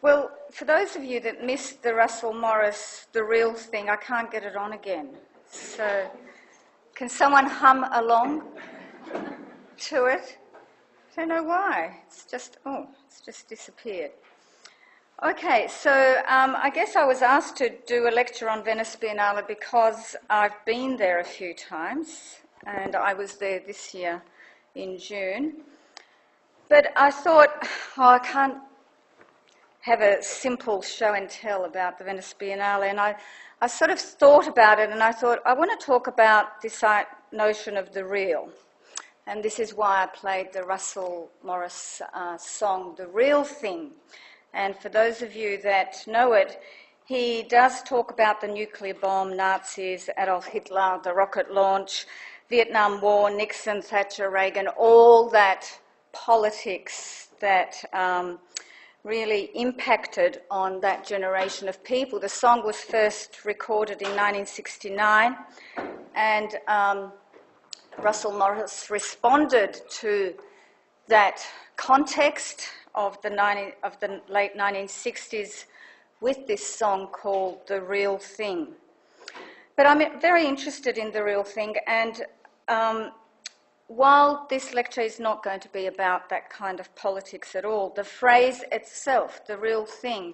Well, for those of you that missed the Russell Morris, The Real Thing, I can't get it on again. So, can someone hum along to it? I don't know why. It's just disappeared. Okay, so I guess I was asked to do a lecture on Venice Biennale because I've been there a few times, and I was there this year in June. But I thought, I can't have a simple show and tell about the Venice Biennale, and I sort of thought about it, and I thought, I want to talk about this notion of the real. And this is why I played the Russell Morris song, The Real Thing. And for those of you that know it, he does talk about the nuclear bomb, Nazis, Adolf Hitler, the rocket launch, Vietnam War, Nixon, Thatcher, Reagan, all that politics that really impacted on that generation of people. The song was first recorded in 1969, and Russell Morris responded to that context of the late 1960s with this song called The Real Thing. But I'm very interested in The Real Thing, and while this lecture is not going to be about that kind of politics at all, the phrase itself, the real thing,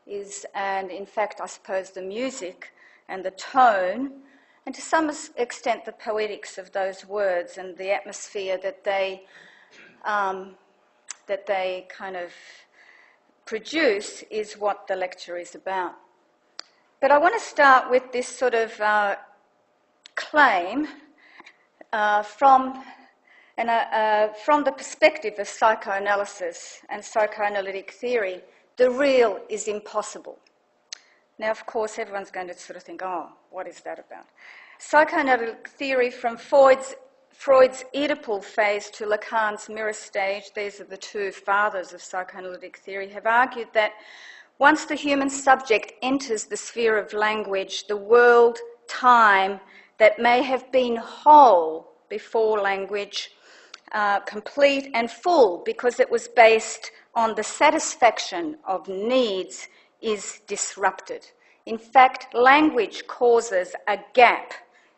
is, and in fact I suppose the music and the tone, and to some extent the poetics of those words and the atmosphere that they kind of produce is what the lecture is about. But I want to start with this sort of claim from the perspective of psychoanalysis and psychoanalytic theory. The real is impossible. Now, of course, everyone's going to sort of think, oh, what is that about? Psychoanalytic theory, from Freud's Oedipal phase to Lacan's mirror stage, these are the two fathers of psychoanalytic theory, have argued that once the human subject enters the sphere of language, the world, time that may have been whole before language, complete and full because it was based on the satisfaction of needs, is disrupted. In fact, language causes a gap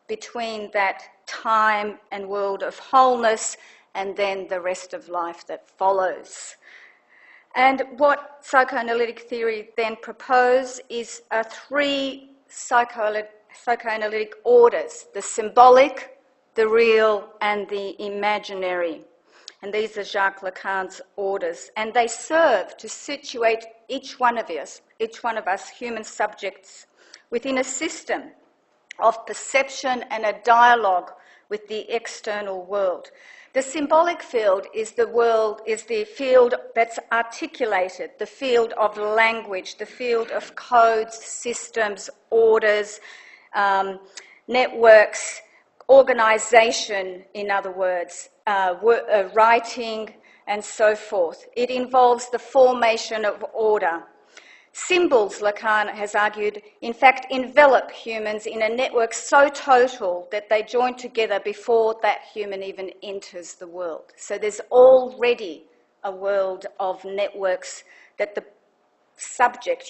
between that time and world of wholeness and then the rest of life that follows. And what psychoanalytic theory then proposes is three psychoanalytic orders: the symbolic, the real, and the imaginary. And these are Jacques Lacan's orders. And they serve to situate each one of us, human subjects, within a system of perception and a dialogue with the external world. The symbolic field is the field that's articulated, the field of language, the field of codes, systems, orders, networks, organisation, in other words, writing, and so forth. It involves the formation of order. Symbols, Lacan has argued, in fact envelop humans in a network so total that they join together before that human even enters the world. So there's already a world of networks that the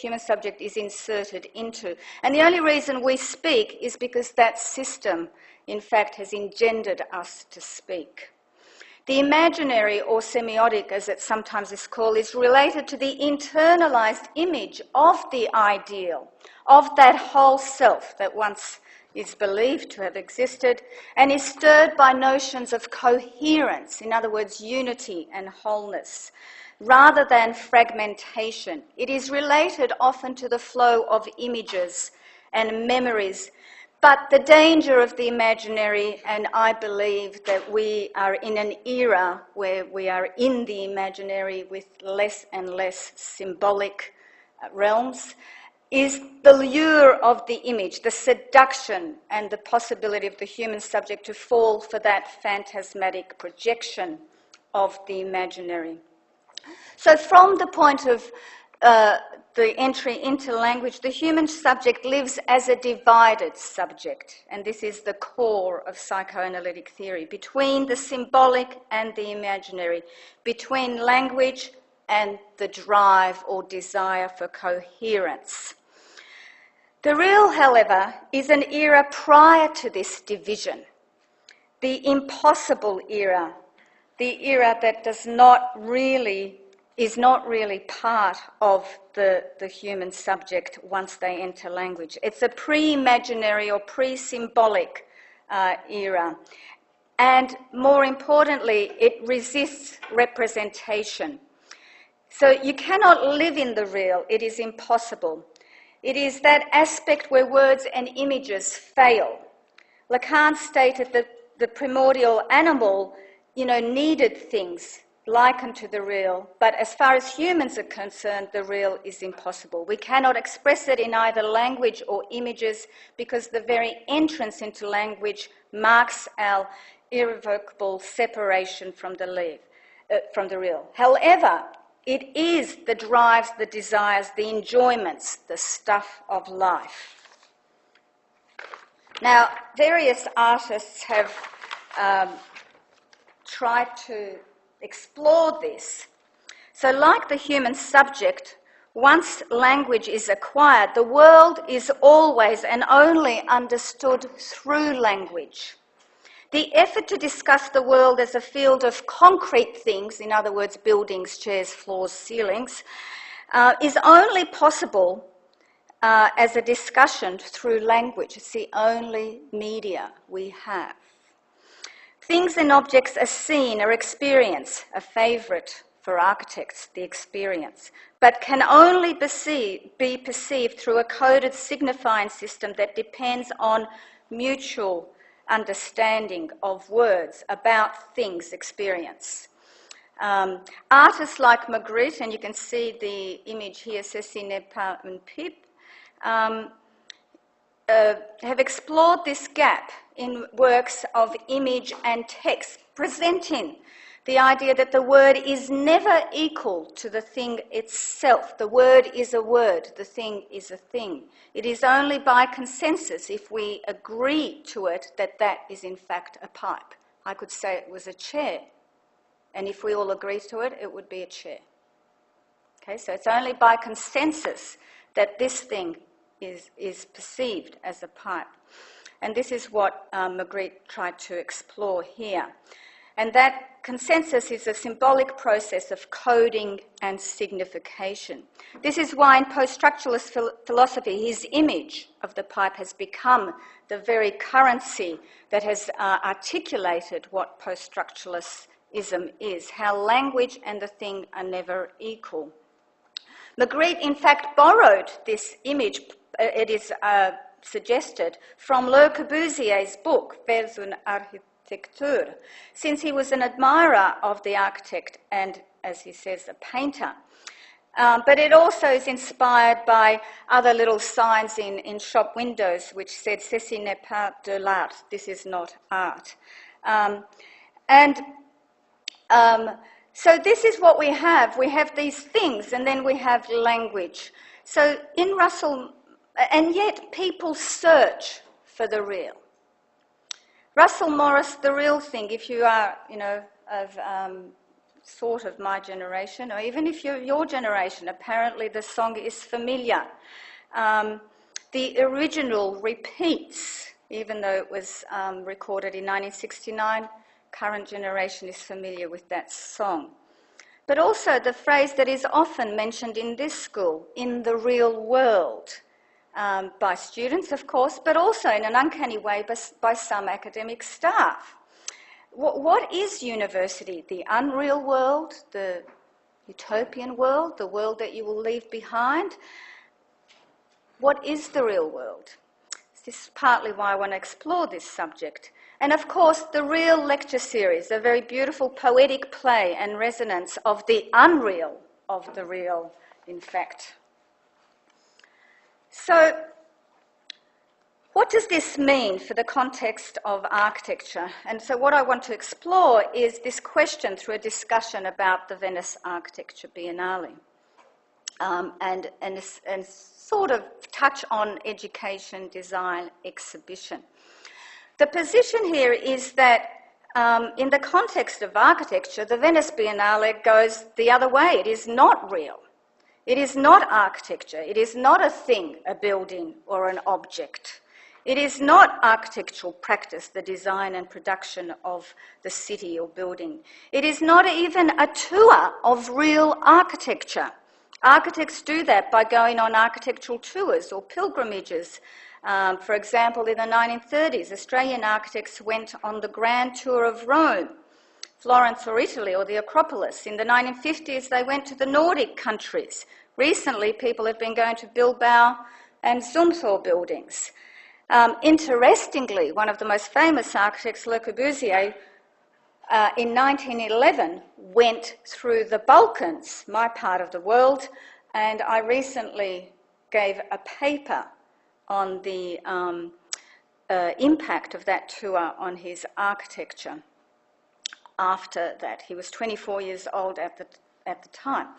human subject, is inserted into. And the only reason we speak is because that system, in fact, has engendered us to speak. The imaginary, or semiotic as it sometimes is called, is related to the internalised image of the ideal, of that whole self that once is believed to have existed, and is stirred by notions of coherence, in other words, unity and wholeness, rather than fragmentation. It is related often to the flow of images and memories. But the danger of the imaginary, and I believe that we are in an era where we are in the imaginary with less and less symbolic realms, is the lure of the image, the seduction and the possibility of the human subject to fall for that phantasmatic projection of the imaginary. So from the point of the entry into language, the human subject lives as a divided subject, and this is the core of psychoanalytic theory, between the symbolic and the imaginary, between language and the drive or desire for coherence. The real, however, is an era prior to this division, the impossible era, the era that is not really part of the human subject once they enter language. It's a pre-imaginary or pre-symbolic era. And more importantly, it resists representation. So you cannot live in the real, it is impossible. It is that aspect where words and images fail. Lacan stated that the primordial animal, needed things likened to the real, but as far as humans are concerned, the real is impossible. We cannot express it in either language or images because the very entrance into language marks our irrevocable separation from the real. However, it is the drives, the desires, the enjoyments, the stuff of life. Now, various artists have tried to explore this. So like the human subject, once language is acquired, the world is always and only understood through language. The effort to discuss the world as a field of concrete things, in other words, buildings, chairs, floors, ceilings, is only possible as a discussion through language. It's the only media we have. Things and objects are seen or experienced, a favourite for architects, the experience, but can only be perceived through a coded signifying system that depends on mutual understanding of words about things experienced. Artists like Magritte, and you can see the image here, Ceci n'est pas une pipe, have explored this gap in works of image and text, presenting the idea that the word is never equal to the thing itself. The word is a word, the thing is a thing. It is only by consensus, if we agree to it, that that is in fact a pipe. I could say it was a chair, and if we all agree to it, it would be a chair. Okay, so it's only by consensus that this thing is perceived as a pipe. And this is what Magritte tried to explore here. And that consensus is a symbolic process of coding and signification. This is why in post-structuralist philosophy, his image of the pipe has become the very currency that has articulated what post-structuralism is, how language and the thing are never equal. Magritte, in fact, borrowed this image, it is suggested, from Le Corbusier's book, Vers une architecture, since he was an admirer of the architect and, as he says, a painter. But it also is inspired by other little signs in shop windows which said, Ceci n'est pas de l'art, this is not art. So this is what we have. We have these things, and then we have language. So in Russell, and yet people search for the real. Russell Morris, The Real Thing, if you are, of sort of my generation, or even if you're your generation, apparently the song is familiar. The original repeats, even though it was recorded in 1969, current generation is familiar with that song. But also the phrase that is often mentioned in this school, in the real world, by students, of course, but also in an uncanny way by some academic staff. What is university? The unreal world, the utopian world, the world that you will leave behind? What is the real world? This is partly why I want to explore this subject. And of course, the Real lecture series, a very beautiful poetic play and resonance of the unreal of the real, in fact. So, what does this mean for the context of architecture? And so what I want to explore is this question through a discussion about the Venice Architecture Biennale and sort of touch on education, design, exhibition. The position here is that in the context of architecture, the Venice Biennale goes the other way. It is not real. It is not architecture. It is not a thing, a building, or an object. It is not architectural practice, the design and production of the city or building. It is not even a tour of real architecture. Architects do that by going on architectural tours or pilgrimages. For example, in the 1930s, Australian architects went on the Grand Tour of Rome, Florence or Italy, or the Acropolis. In the 1950s, they went to the Nordic countries. Recently, people have been going to Bilbao and Zumthor buildings. Interestingly, one of the most famous architects, Le Corbusier, in 1911 went through the Balkans, my part of the world, and I recently gave a paper on the impact of that tour on his architecture. After that, he was 24 years old at the time.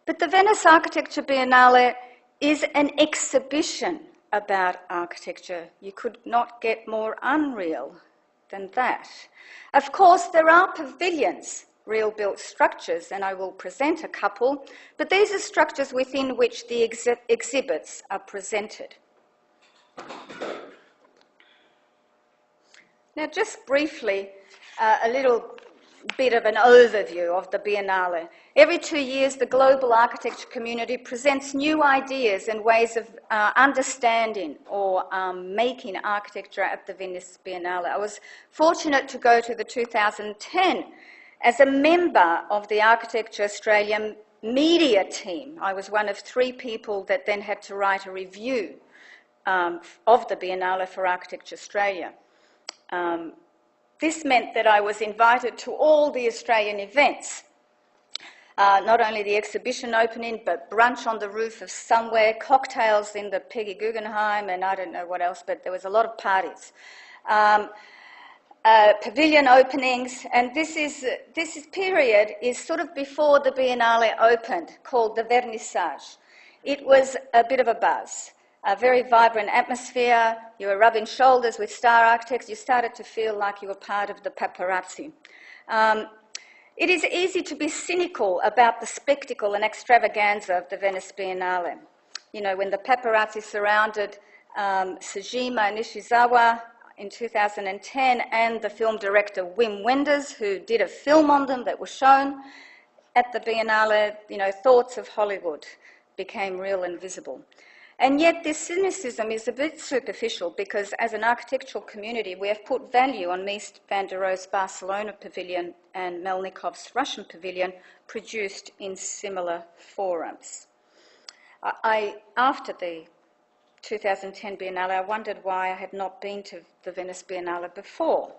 But the Venice Architecture Biennale is an exhibition about architecture. You could not get more unreal than that. Of course, there are pavilions, real built structures, and I will present a couple, but these are structures within which the exhibits are presented. Now, just briefly, a little bit of an overview of the Biennale. Every 2 years, the global architecture community presents new ideas and ways of understanding or making architecture at the Venice Biennale. I was fortunate to go to the 2010 as a member of the Architecture Australian media team. I was one of 3 people that then had to write a review of the Biennale for Architecture Australia. This meant that I was invited to all the Australian events, not only the exhibition opening, but brunch on the roof of somewhere, cocktails in the Peggy Guggenheim, and I don't know what else, but there was a lot of parties. Pavilion openings, and this period is sort of before the Biennale opened, called the Vernissage. It was a bit of a buzz. A very vibrant atmosphere. You were rubbing shoulders with star architects. You started to feel like you were part of the paparazzi. It is easy to be cynical about the spectacle and extravaganza of the Venice Biennale. You know, when the paparazzi surrounded Sejima Nishizawa in 2010 and the film director Wim Wenders, who did a film on them that was shown at the Biennale, you know, thoughts of Hollywood became real and visible. And yet this cynicism is a bit superficial because as an architectural community we have put value on Mies van der Rohe's Barcelona pavilion and Melnikov's Russian pavilion produced in similar forums. After the 2010 Biennale, I wondered why I had not been to the Venice Biennale before.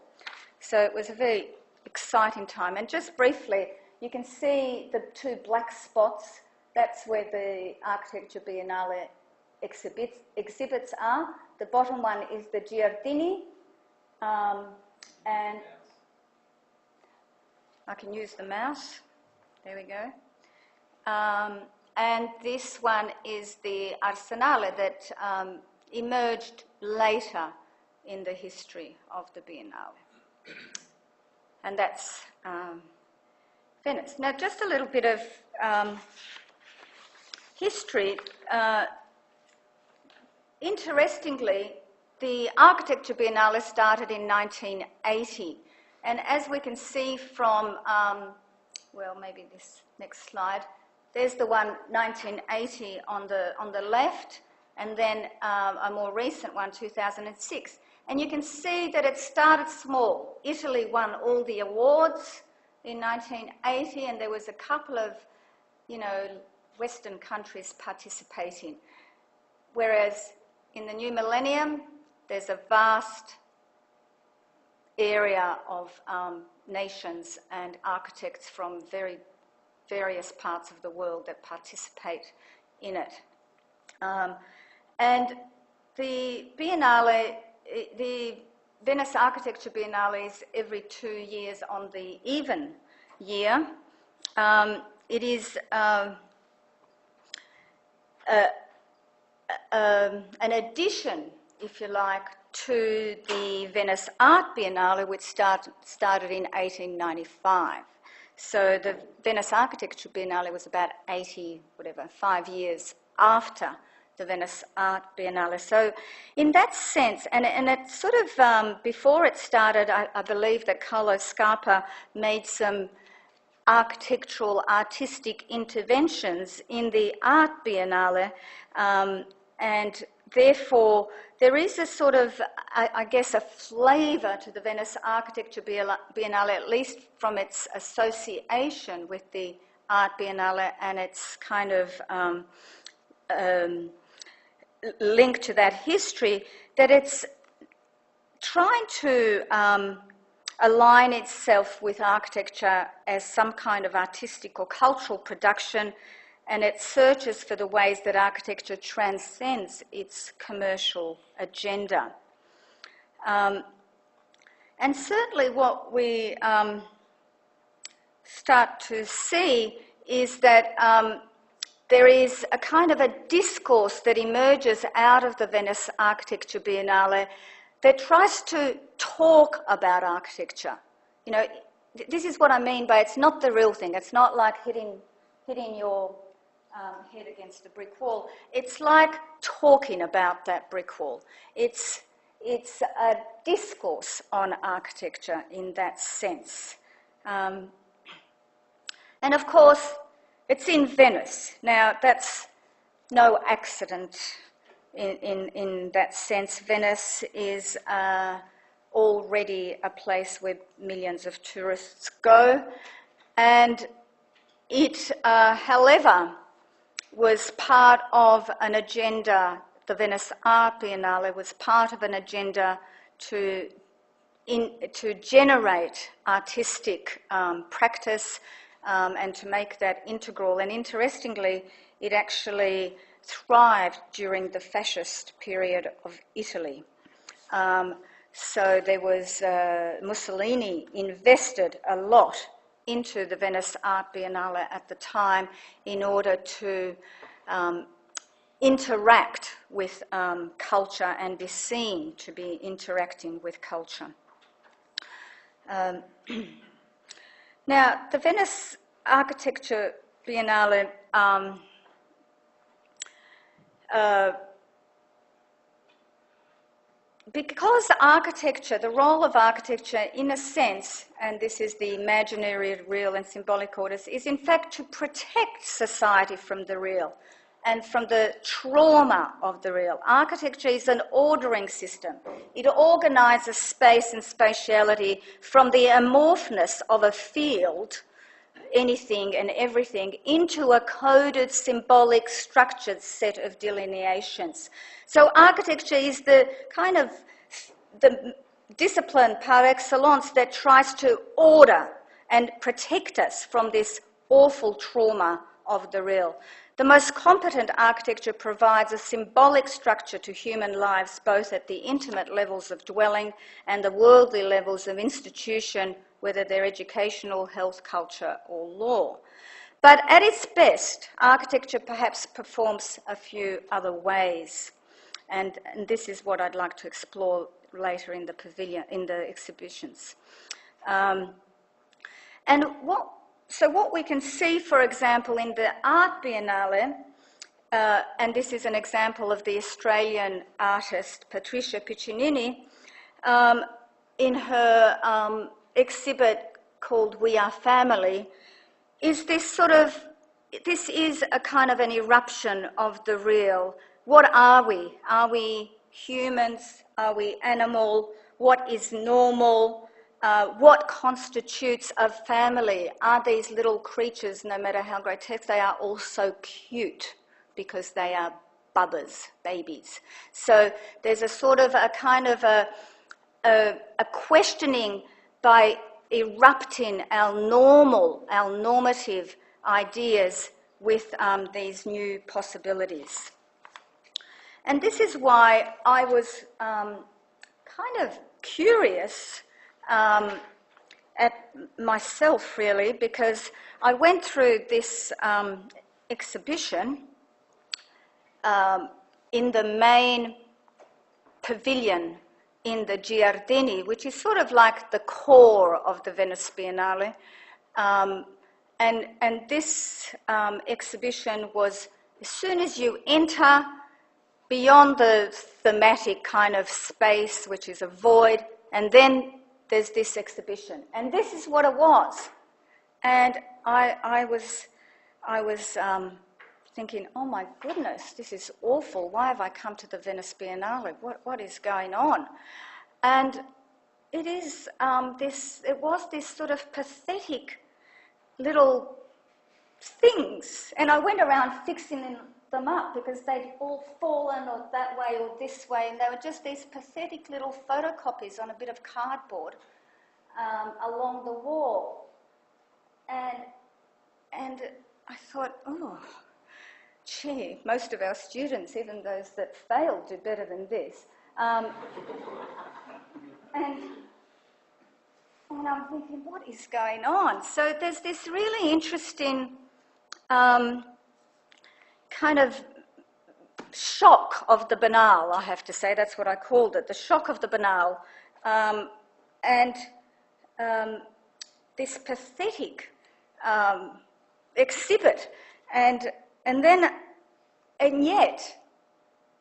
So it was a very exciting time. And just briefly, you can see the 2 black spots. That's where the Architecture Biennale exhibits are. The bottom one is the Giardini, and I can use the mouse. There we go. And this one is the Arsenale that emerged later in the history of the Biennale. And that's Venice. Now, just a little bit of history. Interestingly, the Architecture Biennale started in 1980, and as we can see from, well, maybe this next slide, there's the one 1980 on the left, and then a more recent one, 2006. And you can see that it started small. Italy won all the awards in 1980, and there was a couple of, you know, Western countries participating, whereas in the new millennium, there's a vast area of nations and architects from very various parts of the world that participate in it. And the Biennale, the Venice Architecture Biennale is every 2 years on the even year. It is an addition if you like, to the Venice Art Biennale, which started in 1895. So the Venice Architecture Biennale was about 5 years after the Venice Art Biennale. So in that sense, and it sort of, before it started, I believe that Carlo Scarpa made some architectural, artistic interventions in the Art Biennale, and therefore there is a sort of, I guess, a flavour to the Venice Architecture Biennale, at least from its association with the Art Biennale and its kind of link to that history, that it's trying to align itself with architecture as some kind of artistic or cultural production, and it searches for the ways that architecture transcends its commercial agenda. And certainly what we start to see is that there is a kind of a discourse that emerges out of the Venice Architecture Biennale that tries to talk about architecture. You know, this is what I mean by it's not the real thing. It's not like hitting your head against a brick wall. It's like talking about that brick wall. It's a discourse on architecture in that sense. And of course, it's in Venice. Now, that's no accident in that sense. Venice is already a place where millions of tourists go, and it, however, was part of an agenda. The Venice Art Biennale was part of an agenda to generate artistic practice and to make that integral. And interestingly, it actually thrived during the fascist period of Italy. So there was, Mussolini invested a lot into the Venice Art Biennale at the time in order to interact with culture and be seen to be interacting with culture. Now, the Venice Architecture Biennale because architecture, the role of architecture in a sense, and this is the imaginary, real and symbolic orders, is in fact to protect society from the real and from the trauma of the real. Architecture is an ordering system. It organises space and spatiality from the amorphness of a field, anything and everything, into a coded, symbolic, structured set of delineations. So architecture is the kind of the discipline par excellence that tries to order and protect us from this awful trauma of the real. The most competent architecture provides a symbolic structure to human lives, both at the intimate levels of dwelling and the worldly levels of institution, whether they're educational, health, culture, or law. But at its best, architecture perhaps performs a few other ways. And this is what I'd like to explore later in the pavilion, in the exhibitions. So what we can see, for example, in the Art Biennale, and this is an example of the Australian artist Patricia Piccinini, in her exhibit called We Are Family, is this sort of, this is a kind of an eruption of the real. What are we? Are we humans? Are we animal? What is normal? What constitutes a family? Are these little creatures, no matter how grotesque they are, also cute because they are bubbers, babies? So there's a sort of a kind of a questioning by erupting our normative ideas with these new possibilities. And this is why I was kind of curious at myself, really, because I went through this exhibition in the main pavilion in the Giardini, which is sort of like the core of the Venice Biennale. And this exhibition was, as soon as you enter beyond the thematic kind of space, which is a void, and then there's this exhibition. And this is what it was. And I was thinking, oh my goodness, this is awful. Why have I come to the Venice Biennale? What is going on? And it is it was this sort of pathetic little things. And I went around fixing them up because they'd all fallen or that way or this way, and they were just these pathetic little photocopies on a bit of cardboard along the wall. And I thought, oh, gee, most of our students, even those that failed, do better than this. And I'm thinking, what is going on? So there's this really interesting kind of shock of the banal, I have to say. That's what I called it, the shock of the banal. And this pathetic exhibit. And yet,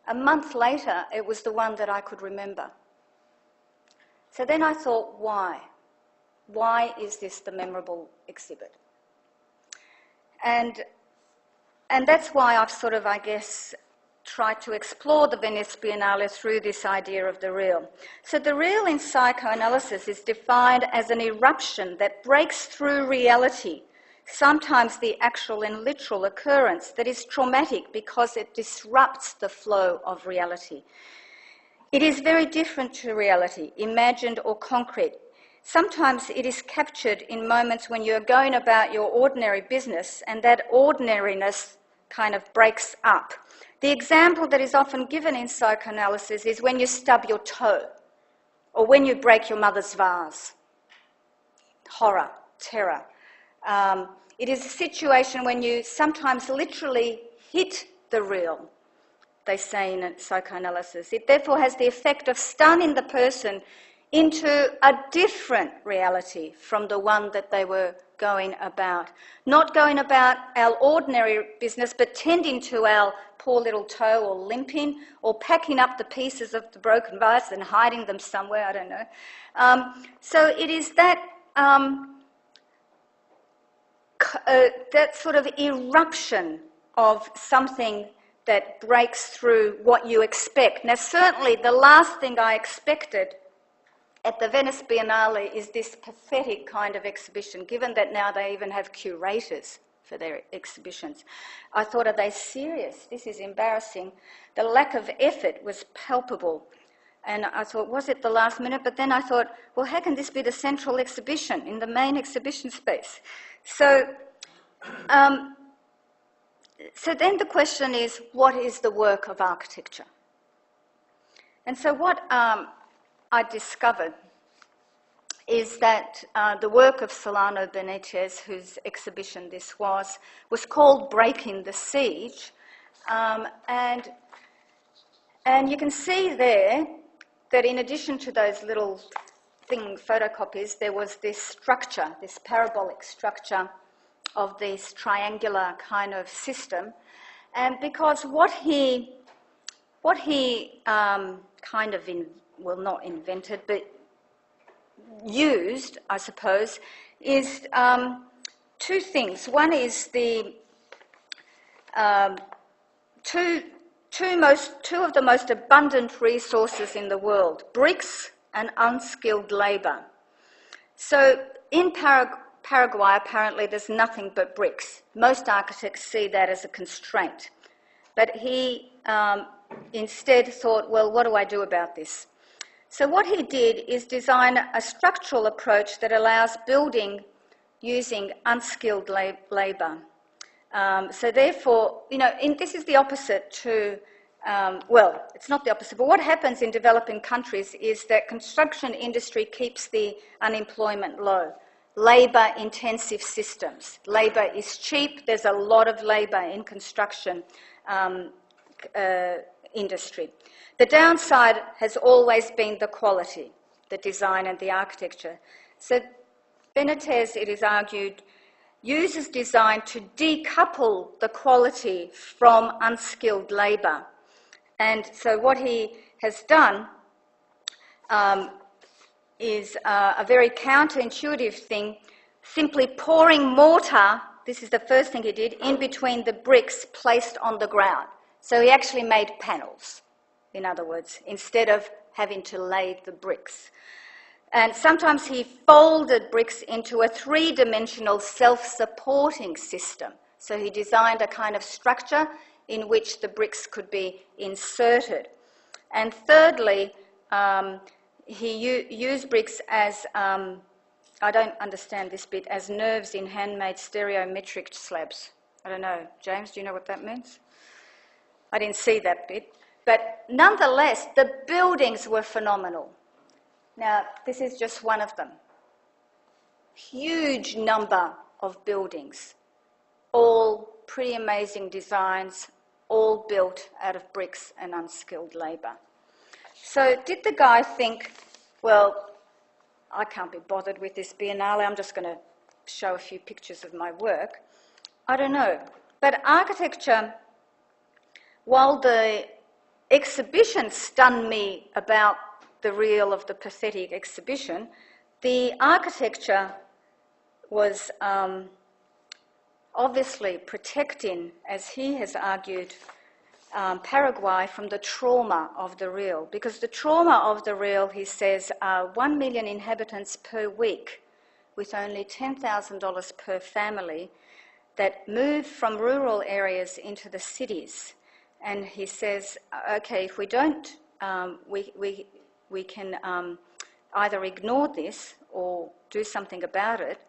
a month later, it was the one that I could remember. So then I thought, why? Why is this the memorable exhibit? And that's why I've sort of, I guess, tried to explore the Venice Biennale through this idea of the real. So the real in psychoanalysis is defined as an eruption that breaks through reality, sometimes the actual and literal occurrence that is traumatic because it disrupts the flow of reality. It is very different to reality, imagined or concrete. Sometimes it is captured in moments when you're going about your ordinary business and that ordinariness kind of breaks up. The example that is often given in psychoanalysis is when you stub your toe or when you break your mother's vase. Horror, terror. It is a situation when you sometimes literally hit the real, they say in psychoanalysis. It therefore has the effect of stunning the person into a different reality from the one that they were going about. Not going about our ordinary business, but tending to our poor little toe or limping or packing up the pieces of the broken vase and hiding them somewhere, I don't know. So it is that that sort of eruption of something that breaks through what you expect. Now, certainly the last thing I expected at the Venice Biennale is this pathetic kind of exhibition, given that now they even have curators for their exhibitions. I thought, are they serious? This is embarrassing. The lack of effort was palpable. And I thought, was it the last minute? But then I thought, well, how can this be the central exhibition in the main exhibition space? So then the question is, what is the work of architecture? And so what I discovered is that the work of Solano Benitez, whose exhibition this was called Breaking the Siege. And you can see there that in addition to those little photocopies, there was this structure, this parabolic structure of this triangular kind of system. And because what he kind of, not invented, but used, I suppose, is two things. One is the two of the most abundant resources in the world, bricks and unskilled labour. So in Paraguay, apparently, there's nothing but bricks. Most architects see that as a constraint. But he instead thought, well, what do I do about this? So what he did is design a structural approach that allows building using unskilled labour. So therefore, this is the opposite to, it's not the opposite, but what happens in developing countries is that construction industry keeps the unemployment low. Labour-intensive systems. Labour is cheap. There's a lot of labour in construction industry. The downside has always been the quality, the design and the architecture. So Benitez, it is argued, uses design to decouple the quality from unskilled labour. And so what he has done is a very counterintuitive thing, simply pouring mortar, this is the first thing he did, in between the bricks placed on the ground. So he actually made panels, in other words, instead of having to lay the bricks. And sometimes he folded bricks into a three-dimensional self-supporting system. So he designed a kind of structure in which the bricks could be inserted. And thirdly, he used bricks as, I don't understand this bit, as nerves in handmade stereometric slabs. I don't know. James, do you know what that means? I didn't see that bit. But nonetheless, the buildings were phenomenal. Now, this is just one of them. Huge number of buildings, all pretty amazing designs, all built out of bricks and unskilled labour. So did the guy think, well, I can't be bothered with this Biennale, I'm just going to show a few pictures of my work? I don't know. But architecture, while the exhibition stunned me about the real of the pathetic exhibition, the architecture was obviously protecting, as he has argued, Paraguay from the trauma of the real. Because the trauma of the real, he says, are 1 million inhabitants per week with only $10,000 per family that move from rural areas into the cities. And he says, okay, if we don't, we can either ignore this or do something about it.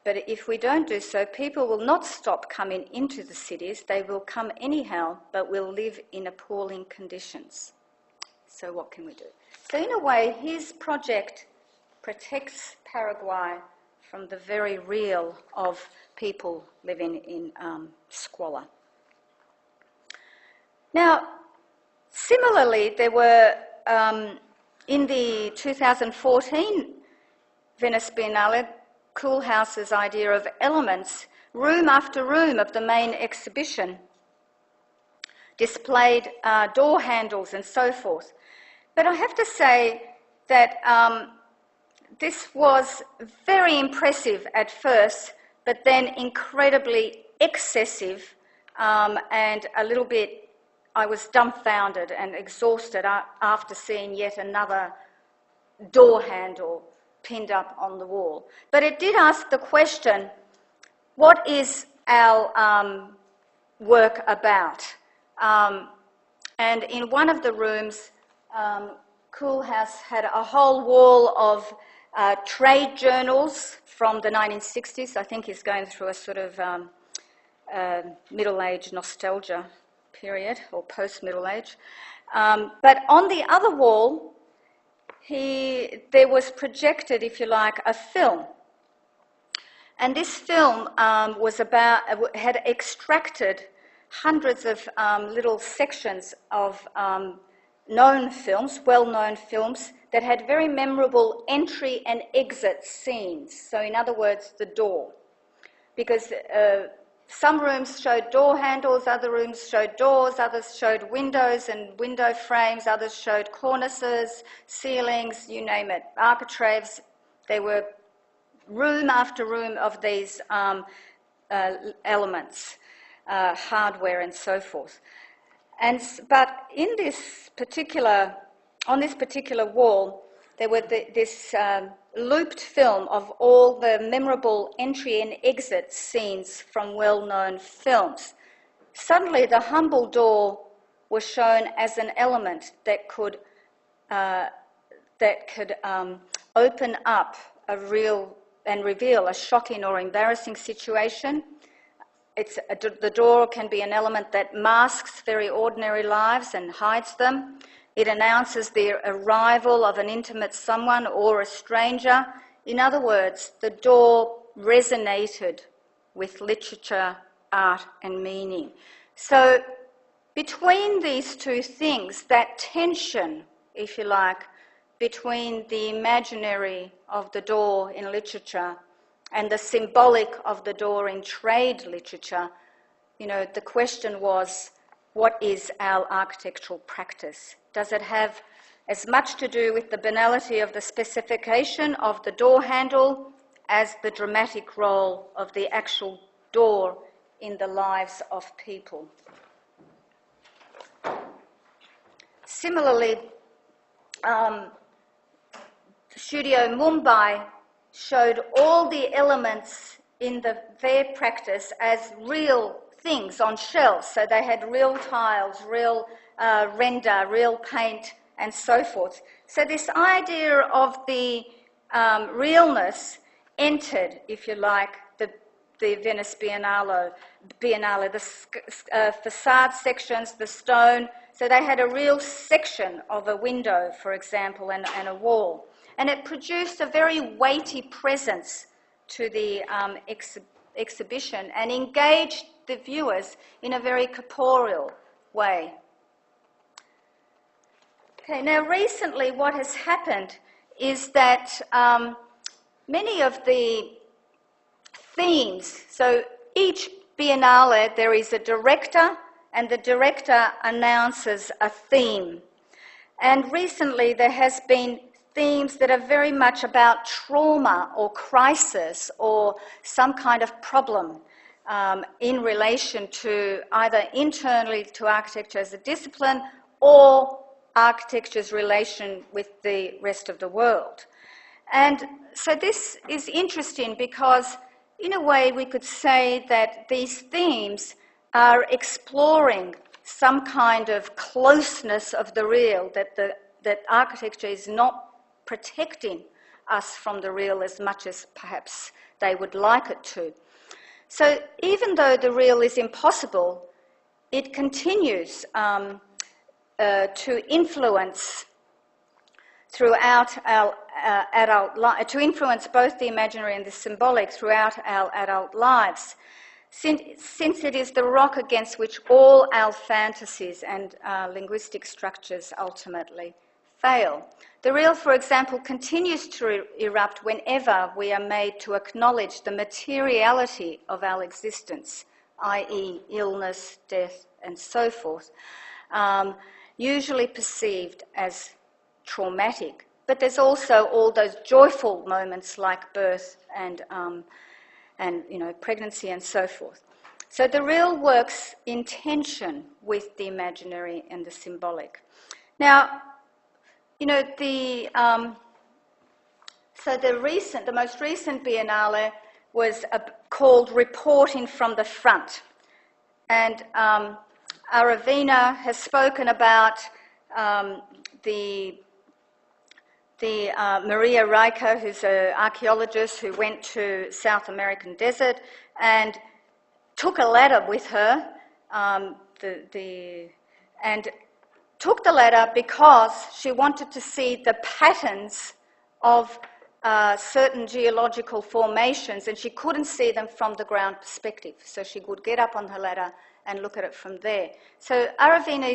But if we don't do so, people will not stop coming into the cities. They will come anyhow, but will live in appalling conditions. So what can we do? So in a way, his project protects Paraguay from the very real of people living in squalor. Now, similarly, there were, in the 2014 Venice Biennale, Koolhaas's idea of elements, room after room of the main exhibition displayed door handles and so forth. But I have to say that this was very impressive at first, but then incredibly excessive and a little bit, I was dumbfounded and exhausted after seeing yet another door handle pinned up on the wall. But it did ask the question, what is our work about? And in one of the rooms, Koolhaas had a whole wall of trade journals from the 1960s. I think he's going through a sort of middle-age nostalgia period, or post-middle age. But on the other wall, there was projected, if you like, a film. And this film had extracted hundreds of little sections of known films, well-known films, that had very memorable entry and exit scenes. So in other words, the door. Because some rooms showed door handles, other rooms showed doors, others showed windows and window frames, others showed cornices, ceilings, you name it, architraves. There were room after room of these elements, hardware and so forth. But on this particular wall, there were this looped film of all the memorable entry and exit scenes from well-known films. Suddenly, the humble door was shown as an element that could open up a real and reveal a shocking or embarrassing situation. The door can be an element that masks very ordinary lives and hides them. It announces the arrival of an intimate someone or a stranger. In other words, the door resonated with literature, art and meaning. So between these two things, that tension, if you like, between the imaginary of the door in literature and the symbolic of the door in trade literature, the question was, what is our architectural practice? Does it have as much to do with the banality of the specification of the door handle as the dramatic role of the actual door in the lives of people? Similarly, Studio Mumbai showed all the elements in their practice as real things on shelves. So they had real tiles, real render, real paint, and so forth. So this idea of the realness entered, if you like, the Venice Biennale, the facade sections, the stone. So they had a real section of a window, for example, and a wall. And it produced a very weighty presence to the exhibition and engaged the viewers in a very corporeal way. Okay, now recently what has happened is that many of the themes, so each Biennale there is a director and the director announces a theme. And recently there has been themes that are very much about trauma or crisis or some kind of problem in relation to either internally to architecture as a discipline or architecture's relation with the rest of the world. And so this is interesting because in a way we could say that these themes are exploring some kind of closeness of the real, that architecture is not protecting us from the real as much as perhaps they would like it to. So even though the real is impossible, it continues to influence throughout our adult life, to influence both the imaginary and the symbolic throughout our adult lives, since it is the rock against which all our fantasies and linguistic structures ultimately fail. The real, for example, continues to erupt whenever we are made to acknowledge the materiality of our existence, i.e. illness, death, and so forth, usually perceived as traumatic. But there's also all those joyful moments like birth and pregnancy and so forth. So the real works in tension with the imaginary and the symbolic. Now, the most recent Biennale was called Reporting from the Front. And Aravina has spoken about Maria Rijker, who's an archaeologist who went to South American desert and took a ladder with her, and took the ladder because she wanted to see the patterns of certain geological formations, and she couldn't see them from the ground perspective. So she would get up on her ladder and look at it from there. So Aravina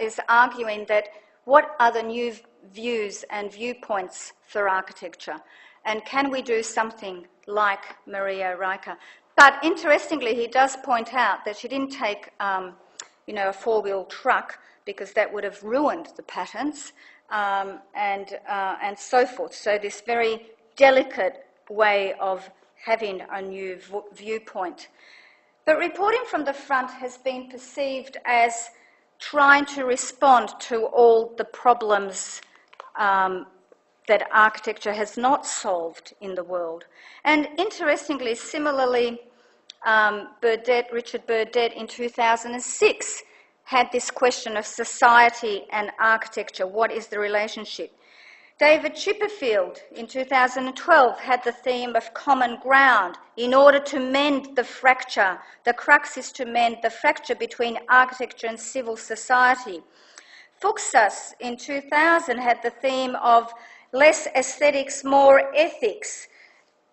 is arguing that what are the new views and viewpoints for architecture, and can we do something like Maria Rijker? But interestingly, he does point out that she didn't take a four-wheel truck, because that would have ruined the patterns, and so forth. So this very delicate way of having a new viewpoint. But reporting from the front has been perceived as trying to respond to all the problems that architecture has not solved in the world. And interestingly, similarly, Richard Burdett in 2006 had this question of society and architecture. What is the relationship? David Chipperfield in 2012 had the theme of common ground. In order to mend the fracture, the crux is to mend the fracture between architecture and civil society. Fuchsas in 2000 had the theme of less aesthetics, more ethics,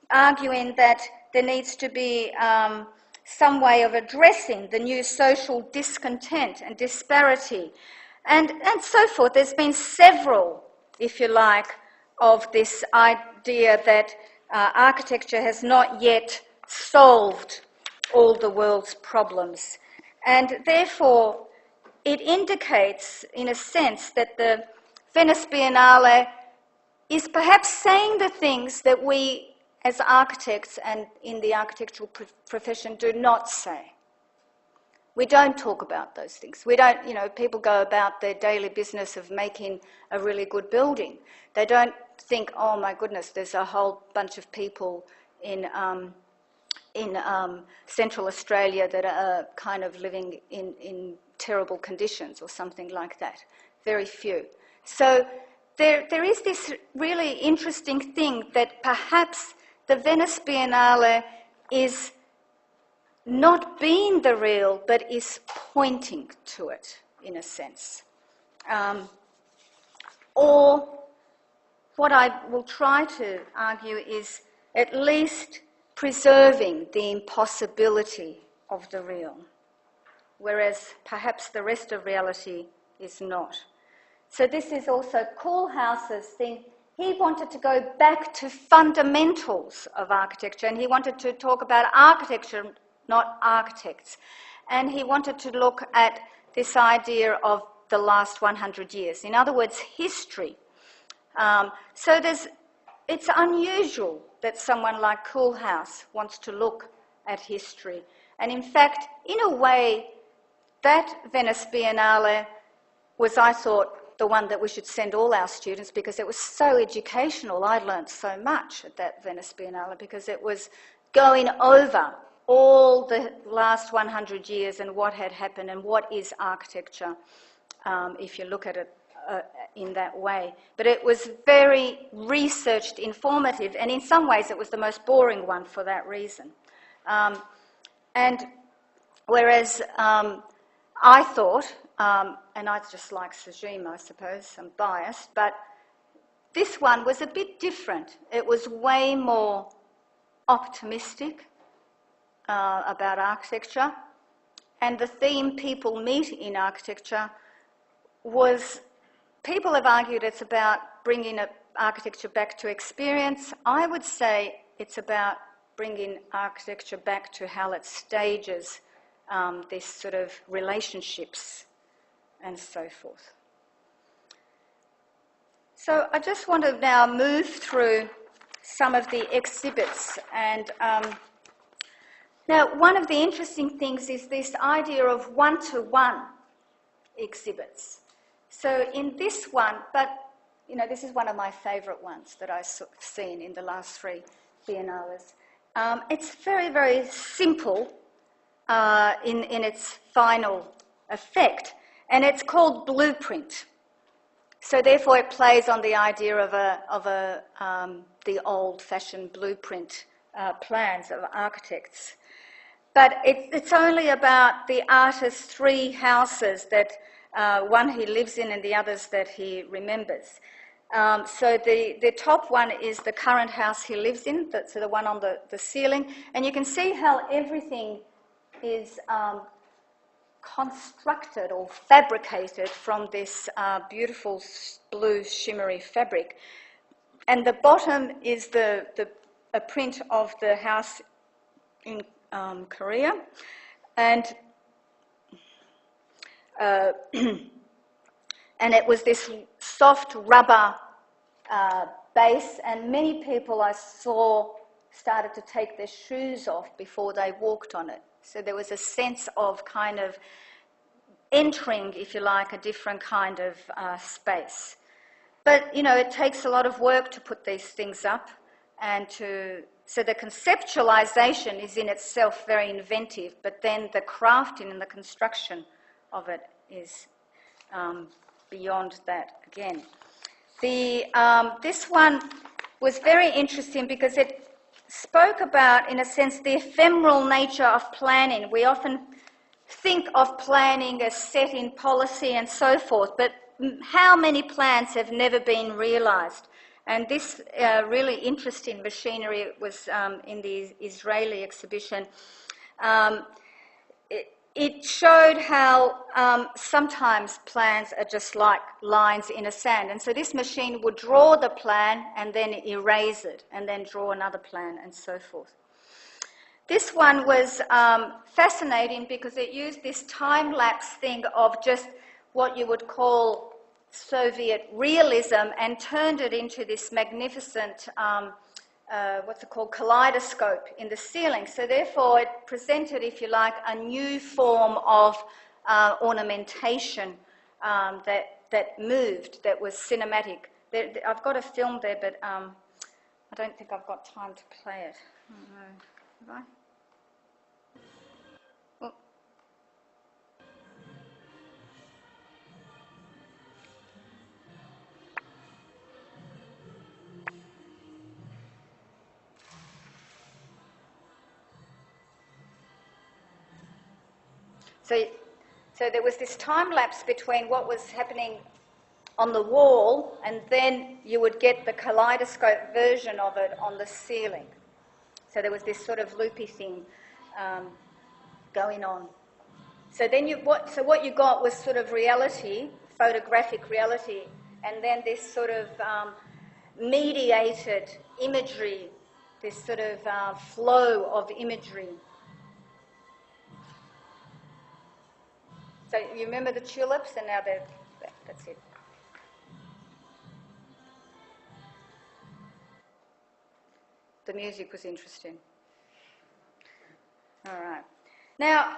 arguing that there needs to be some way of addressing the new social discontent and disparity, and so forth. There's been several, if you like, of this idea that architecture has not yet solved all the world's problems. And therefore, it indicates, in a sense, that the Venice Biennale is perhaps saying the things that we as architects and in the architectural profession do not say. We don't talk about those things. We don't, people go about their daily business of making a really good building. They don't think, oh my goodness, there's a whole bunch of people in Central Australia that are kind of living in terrible conditions or something like that. Very few. So there is this really interesting thing that perhaps the Venice Biennale is not being the real, but is pointing to it, in a sense. Or what I will try to argue is at least preserving the impossibility of the real, whereas perhaps the rest of reality is not. So this is also Koolhaas's thing. He wanted to go back to fundamentals of architecture, and he wanted to talk about architecture, not architects. And he wanted to look at this idea of the last 100 years. In other words, history. So it's unusual that someone like Koolhaas wants to look at history. And in fact, in a way, that Venice Biennale was, I thought, the one that we should send all our students, because it was so educational. I learned so much at that Venice Biennale because it was going over all the last 100 years and what had happened and what is architecture, if you look at it in that way. But it was very researched, informative, and in some ways it was the most boring one for that reason. And whereas I thought, and I just like Sajim, I suppose, I'm biased, but this one was a bit different. It was way more optimistic about architecture, and the theme people meet in architecture was, people have argued it's about bringing architecture back to experience. I would say it's about bringing architecture back to how it stages this sort of relationships and so forth. So I just want to now move through some of the exhibits. And now one of the interesting things is this idea of one-to-one exhibits. So in this one, but this is one of my favourite ones that I've seen in the last 3 Biennales. It's very, very simple in its final effect, and it's called Blueprint. So therefore it plays on the idea of the old-fashioned blueprint plans of architects. But it's only about the artist's 3 houses, that one he lives in and the others that he remembers. So the top one is the current house he lives in, so the one on the ceiling, and you can see how everything is constructed or fabricated from this beautiful blue shimmery fabric. And the bottom is a print of the house in Korea, and it was this soft rubber base, and many people I saw started to take their shoes off before they walked on it. So there was a sense of kind of entering, if you like, a different kind of space. But, it takes a lot of work to put these things up, and so the conceptualization is in itself very inventive, but then the crafting and the construction of it is beyond that again. This one was very interesting because it spoke about, in a sense, the ephemeral nature of planning. We often think of planning as set in policy and so forth, but how many plans have never been realised? And this really interesting machinery was in the Israeli exhibition. It showed how sometimes plans are just like lines in a sand. And so this machine would draw the plan and then erase it, and then draw another plan, and so forth. This one was fascinating because it used this time-lapse thing of just what you would call Soviet realism and turned it into this magnificent kaleidoscope in the ceiling. So therefore it presented, if you like, a new form of ornamentation that moved, that was cinematic. I've got a film there, but I don't think I've got time to play it. I don't know. Have I? Well, So there was this time lapse between what was happening on the wall, and then you would get the kaleidoscope version of it on the ceiling. So there was this sort of loopy thing going on. So then what you got was sort of reality, photographic reality, and then this sort of mediated imagery, this sort of flow of imagery. So you remember the tulips, and now that's it. The music was interesting. All right. Now,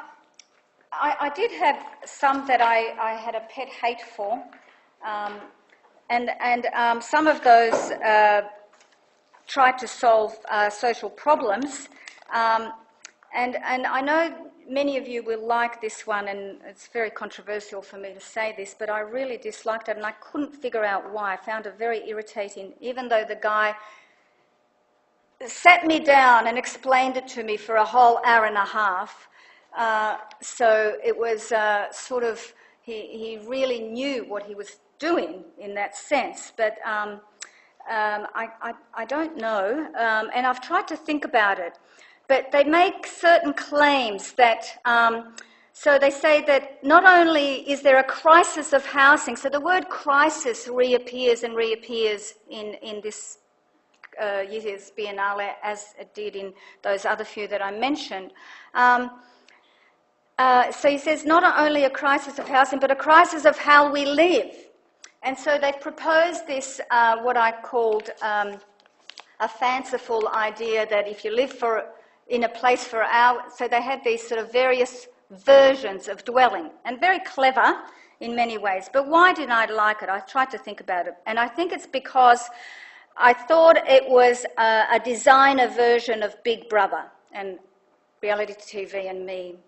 I did have some that I had a pet hate for, and some of those tried to solve social problems. And I know many of you will like this one, and it's very controversial for me to say this, but I really disliked it, and I couldn't figure out why. I found it very irritating, even though the guy sat me down and explained it to me for a whole hour and a half. So it was sort of, he really knew what he was doing in that sense, but I don't know, and I've tried to think about it. But they make certain claims that, so they say that not only is there a crisis of housing, so the word crisis reappears and reappears in this year's Biennale as it did in those other few that I mentioned. So he says not only a crisis of housing, but a crisis of how we live. And so they've proposed this, what I called a fanciful idea that if you live in a place for hours, so they had these sort of various versions of dwelling, and very clever in many ways. But why didn't I like it? I tried to think about it, and I think it's because I thought it was a designer version of Big Brother, and reality TV and me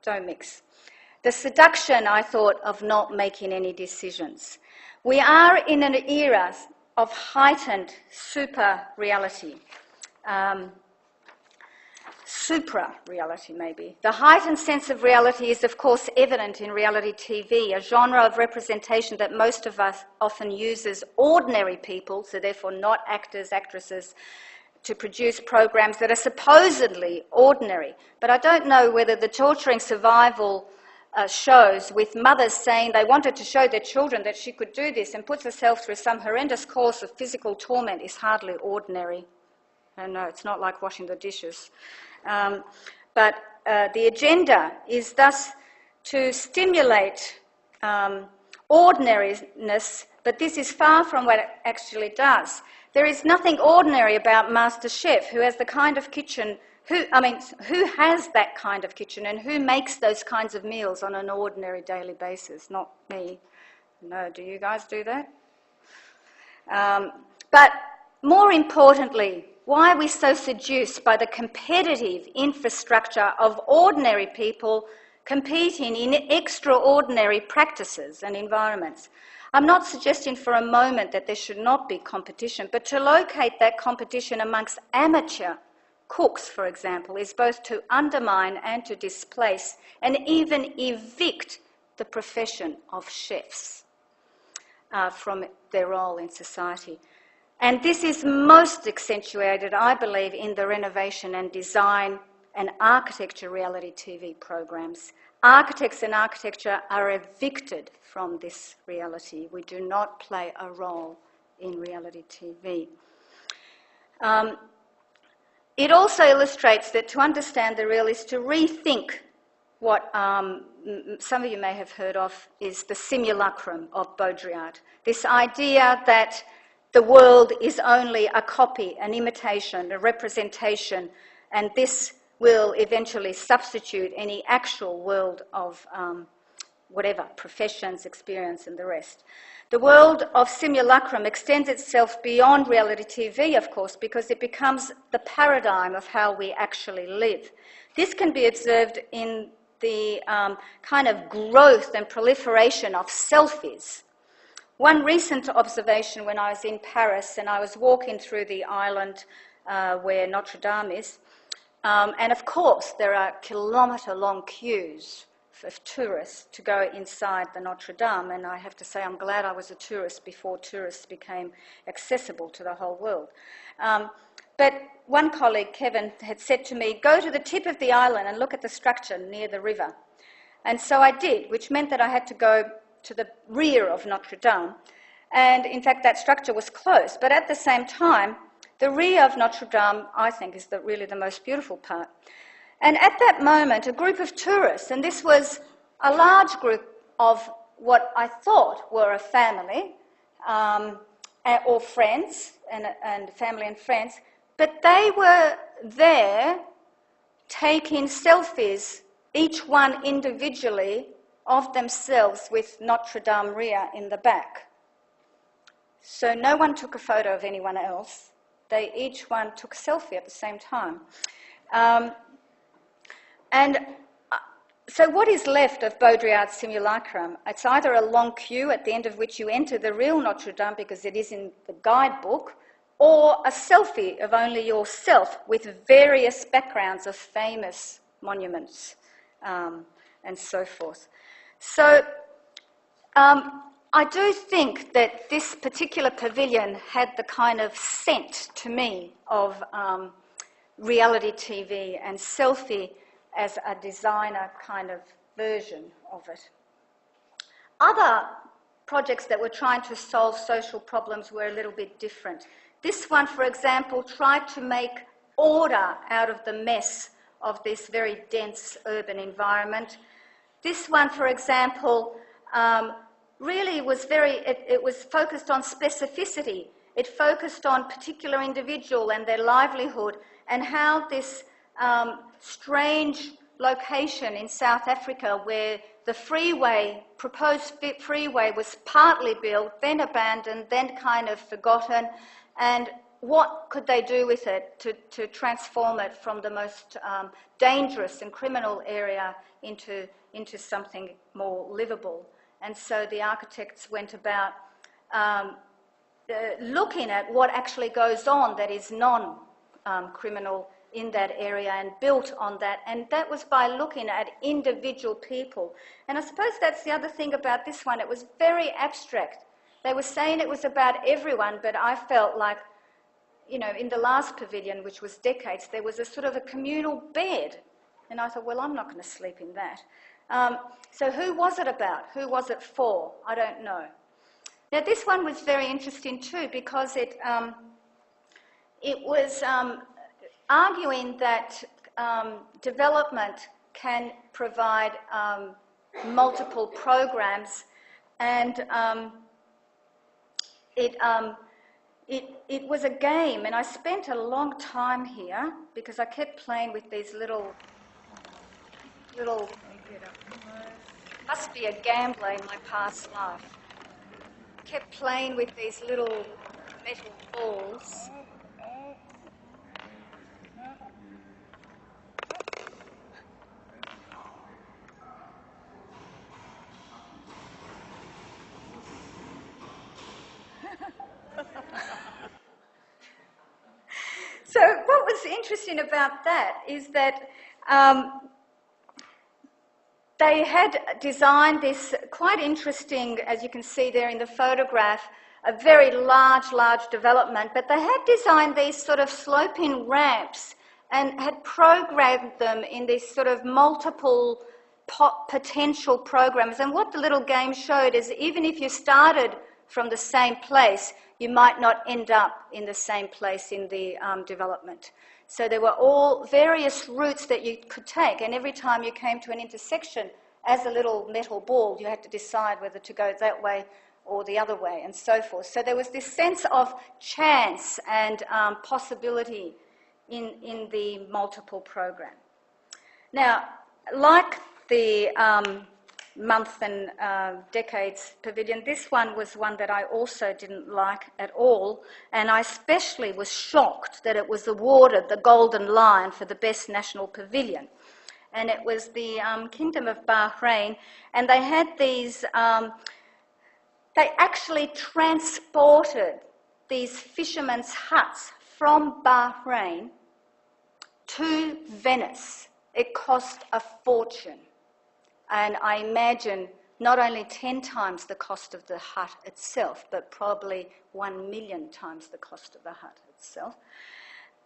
don't mix. The seduction, I thought, of not making any decisions. We are in an era of heightened super reality. Supra-reality, maybe. The heightened sense of reality is, of course, evident in reality TV, a genre of representation that most of us often uses ordinary people, so therefore not actors, actresses, to produce programs that are supposedly ordinary. But I don't know whether the torturing survival shows with mothers saying they wanted to show their children that she could do this and puts herself through some horrendous course of physical torment is hardly ordinary. I know, it's not like washing the dishes. But the agenda is thus to stimulate ordinariness, but this is far from what it actually does. There is nothing ordinary about Master Chef, who has the kind of kitchen, who has that kind of kitchen and who makes those kinds of meals on an ordinary daily basis? Not me. No, do you guys do that? But more importantly, why are we so seduced by the competitive infrastructure of ordinary people competing in extraordinary practices and environments? I'm not suggesting for a moment that there should not be competition, but to locate that competition amongst amateur cooks, for example, is both to undermine and to displace and even evict the profession of chefs from their role in society. And this is most accentuated, I believe, in the renovation and design and architecture reality TV programs. Architects and architecture are evicted from this reality. We do not play a role in reality TV. It also illustrates that to understand the real is to rethink what some of you may have heard of is the simulacrum of Baudrillard. This idea that the world is only a copy, an imitation, a representation, and this will eventually substitute any actual world of whatever, professions, experience, and the rest. The world of simulacrum extends itself beyond reality TV, of course, because it becomes the paradigm of how we actually live. This can be observed in the kind of growth and proliferation of selfies. One recent observation when I was in Paris and I was walking through the island where Notre Dame is, and of course there are kilometre-long queues of tourists to go inside the Notre Dame, and I have to say I'm glad I was a tourist before tourists became accessible to the whole world. But one colleague, Kevin, had said to me, go to the tip of the island and look at the structure near the river. And so I did, which meant that I had to go to the rear of Notre Dame. And in fact, that structure was closed. But at the same time, the rear of Notre Dame, I think, is really the most beautiful part. And at that moment, a group of tourists, and this was a large group of what I thought were a family or friends, and family and friends, but they were there taking selfies, each one individually of themselves with Notre Dame rear in the back. So no one took a photo of anyone else. They each one took a selfie at the same time. So what is left of Baudrillard's simulacrum? It's either a long queue at the end of which you enter the real Notre Dame because it is in the guidebook, or a selfie of only yourself with various backgrounds of famous monuments and so forth. So I do think that this particular pavilion had the kind of scent to me of reality TV and selfie as a designer kind of version of it. Other projects that were trying to solve social problems were a little bit different. This one, for example, tried to make order out of the mess of this very dense urban environment. This one, for example, really was it was focused on specificity. It focused on particular individual and their livelihood and how this strange location in South Africa where the proposed freeway was partly built, then abandoned, then kind of forgotten, and what could they do with it to transform it from the most dangerous and criminal area into something more livable. And so the architects went about looking at what actually goes on that is non-criminal in that area and built on that, and that was by looking at individual people. And I suppose that's the other thing about this one, it was very abstract. They were saying it was about everyone, but I felt like, you know, in the last pavilion, which was decades, there was a sort of a communal bed, and I thought, well, I'm not going to sleep in that. So who was it about? Who was it for? I don't know. Now this one was very interesting too because it was arguing that development can provide multiple programs, and it was a game, and I spent a long time here because I kept playing with these little must be a gambler in my past life. Kept playing with these little metal balls. So what was interesting about that is that they had designed this quite interesting, as you can see there in the photograph, a very large development, but they had designed these sort of sloping ramps and had programmed them in these sort of multiple potential programs. And what the little game showed is even if you started from the same place, you might not end up in the same place in the development. So there were all various routes that you could take, and every time you came to an intersection, as a little metal ball, you had to decide whether to go that way or the other way, and so forth. So there was this sense of chance and possibility in the multiple program. Now, like the month and decades pavilion, this one was one that I also didn't like at all, and I especially was shocked that it was awarded the Golden Lion for the best national pavilion. And it was the Kingdom of Bahrain, and they had these, they actually transported these fishermen's huts from Bahrain to Venice. It cost a fortune. And I imagine not only 10 times the cost of the hut itself, but probably 1 million times the cost of the hut itself.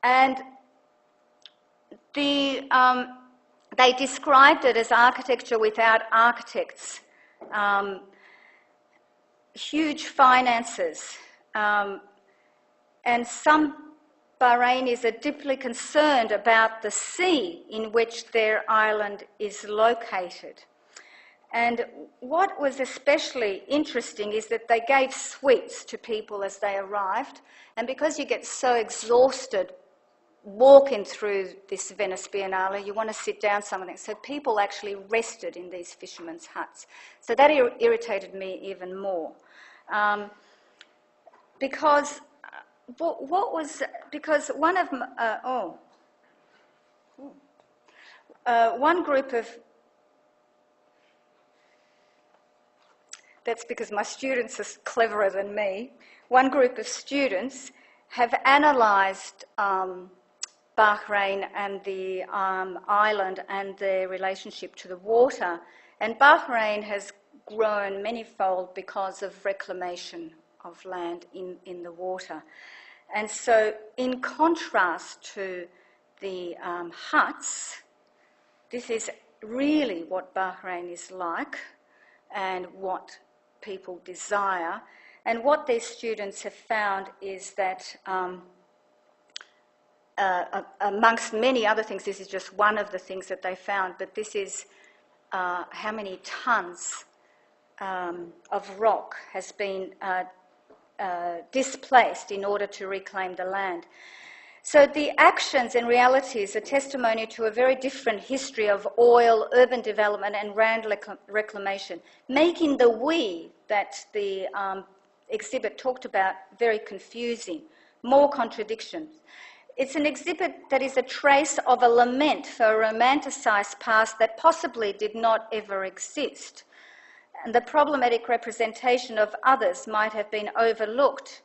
And they described it as architecture without architects, huge finances, and some Bahrainis are deeply concerned about the sea in which their island is located. And what was especially interesting is that they gave sweets to people as they arrived, and because you get so exhausted walking through this Venice Biennale, you want to sit down somewhere. So people actually rested in these fishermen's huts. So that irritated me even more. Because one of one group of, that's because my students are cleverer than me, one group of students have analysed Bahrain and the island and their relationship to the water. And Bahrain has grown manyfold because of reclamation of land in the water. And so in contrast to the huts, this is really what Bahrain is like and what people desire. And what these students have found is that amongst many other things, this is just one of the things that they found, but this is how many tonnes of rock has been displaced in order to reclaim the land. So the actions and realities are testimony to a very different history of oil, urban development and land reclamation, making the we that the exhibit talked about very confusing, more contradictions. It's an exhibit that is a trace of a lament for a romanticised past that possibly did not ever exist. And the problematic representation of others might have been overlooked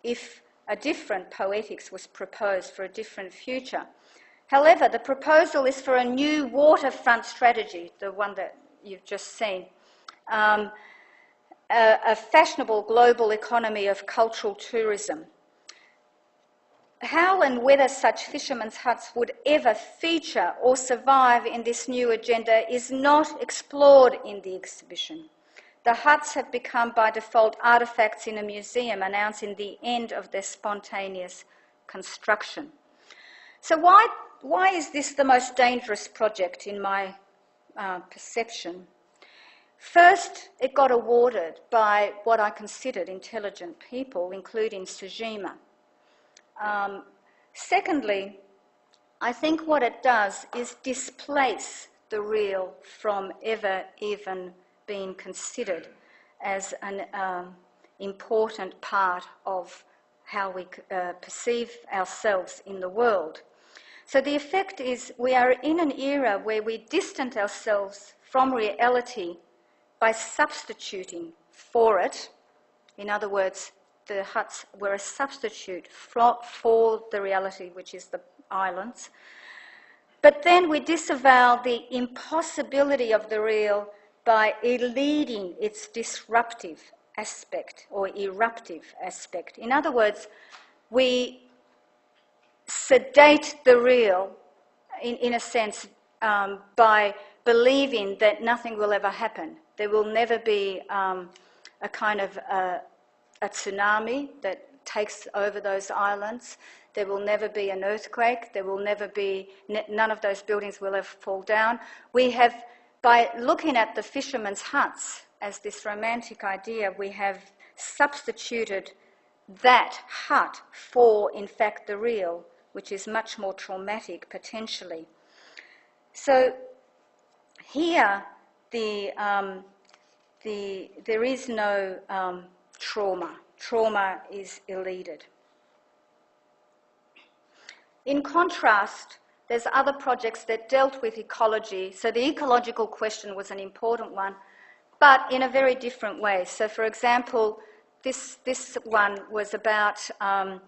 if a different poetics was proposed for a different future. However, the proposal is for a new waterfront strategy, the one that you've just seen, a fashionable global economy of cultural tourism. How and whether such fishermen's huts would ever feature or survive in this new agenda is not explored in the exhibition. The huts have become by default artefacts in a museum announcing the end of their spontaneous construction. So why is this the most dangerous project in my perception? First, it got awarded by what I considered intelligent people, including Sujima. Secondly, I think what it does is displace the real from ever even being considered as an important part of how we perceive ourselves in the world. So the effect is we are in an era where we distance ourselves from reality by substituting for it. In other words, the huts were a substitute for the reality, which is the islands. But then we disavow the impossibility of the real by eluding its disruptive aspect or eruptive aspect. In other words, we sedate the real, in a sense, by believing that nothing will ever happen. There will never be a kind of a tsunami that takes over those islands. There will never be an earthquake. There will never be, none of those buildings will ever fall down. We have, by looking at the fishermen's huts as this romantic idea, we have substituted that hut for, in fact, the real, which is much more traumatic potentially. So here, there is no trauma. Trauma is elided. In contrast, there's other projects that dealt with ecology. So the ecological question was an important one, but in a very different way. So, for example, this one was about a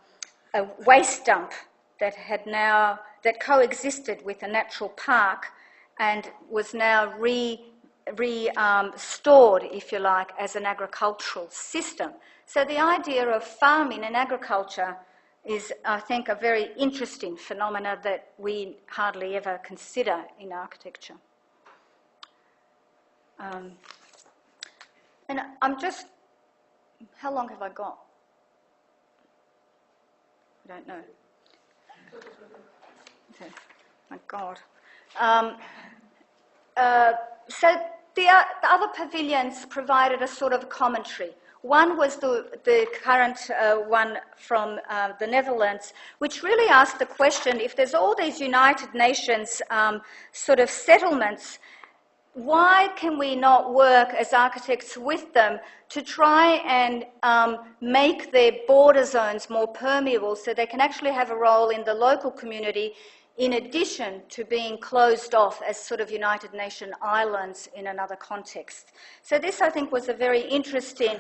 waste dump that coexisted with a natural park and was now restored, if you like, as an agricultural system. So the idea of farming and agriculture is, I think, a very interesting phenomena that we hardly ever consider in architecture. And I'm just, how long have I got? I don't know. Okay. My God. So the other pavilions provided a sort of commentary. One was the current one from the Netherlands, which really asked the question, if there's all these United Nations sort of settlements, why can we not work as architects with them to try and make their border zones more permeable so they can actually have a role in the local community in addition to being closed off as sort of United Nations islands in another context. So this, I think, was a very interesting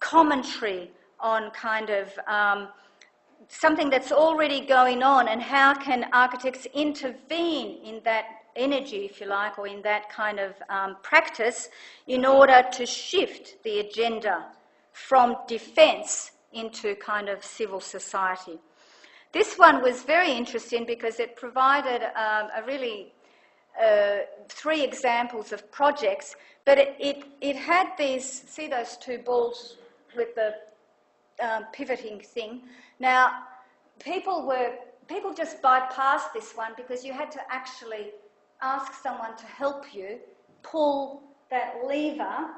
commentary on kind of something that's already going on and how can architects intervene in that energy, if you like, or in that kind of practice in order to shift the agenda from defence into kind of civil society. This one was very interesting because it provided a really three examples of projects, but it had these, see those two balls with the pivoting thing. Now, people just bypassed this one because you had to actually ask someone to help you pull that lever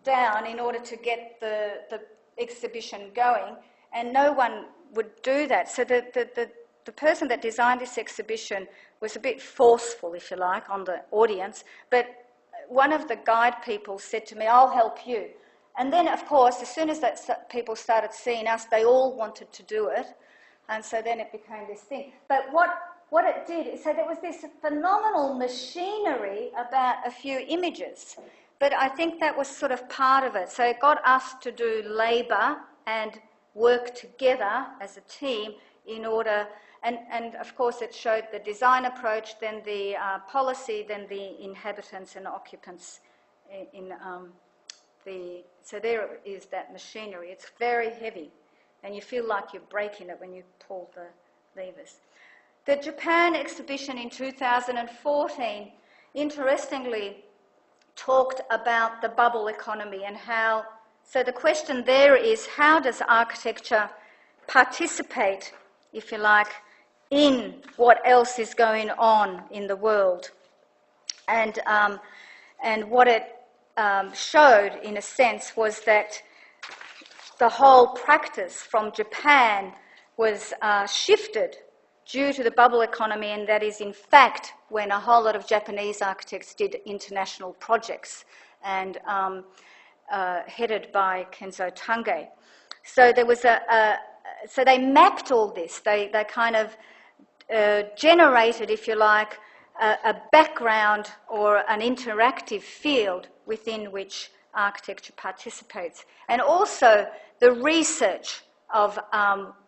down in order to get the exhibition going, and no one would do that. So the person that designed this exhibition was a bit forceful, if you like, on the audience, but one of the guide people said to me, "I'll help you." And then, of course, as soon as people started seeing us, they all wanted to do it, and so then it became this thing. But what it did, so there was this phenomenal machinery about a few images, but I think that was sort of part of it. So it got us to do labour and work together as a team in order, and of course it showed the design approach, then the policy, then the inhabitants and occupants so there is that machinery. It's very heavy, and you feel like you're breaking it when you pull the levers. The Japan exhibition in 2014, interestingly, talked about the bubble economy and how, so the question there is, how does architecture participate, if you like, in what else is going on in the world? And what it showed, in a sense, was that the whole practice from Japan was shifted due to the bubble economy, and that is, in fact, when a whole lot of Japanese architects did international projects, and headed by Kenzo Tange. So there was so they mapped all this. They kind of generated, if you like, a background or an interactive field within which architecture participates. And also the research of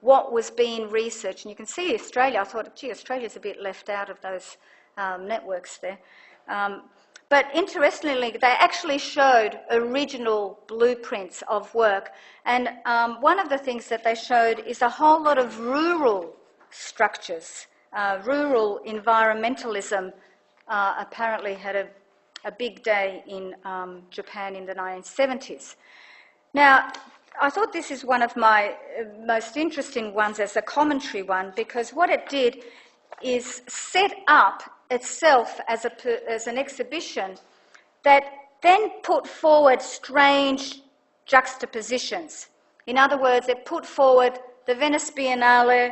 what was being researched. And you can see Australia. I thought, gee, Australia's a bit left out of those networks there. But interestingly, they actually showed original blueprints of work. And one of the things that they showed is a whole lot of rural structures. Rural environmentalism apparently had a big day in Japan in the 1970s. Now, I thought this is one of my most interesting ones as a commentary one, because what it did is set up itself as an exhibition that then put forward strange juxtapositions. In other words, it put forward the Venice Biennale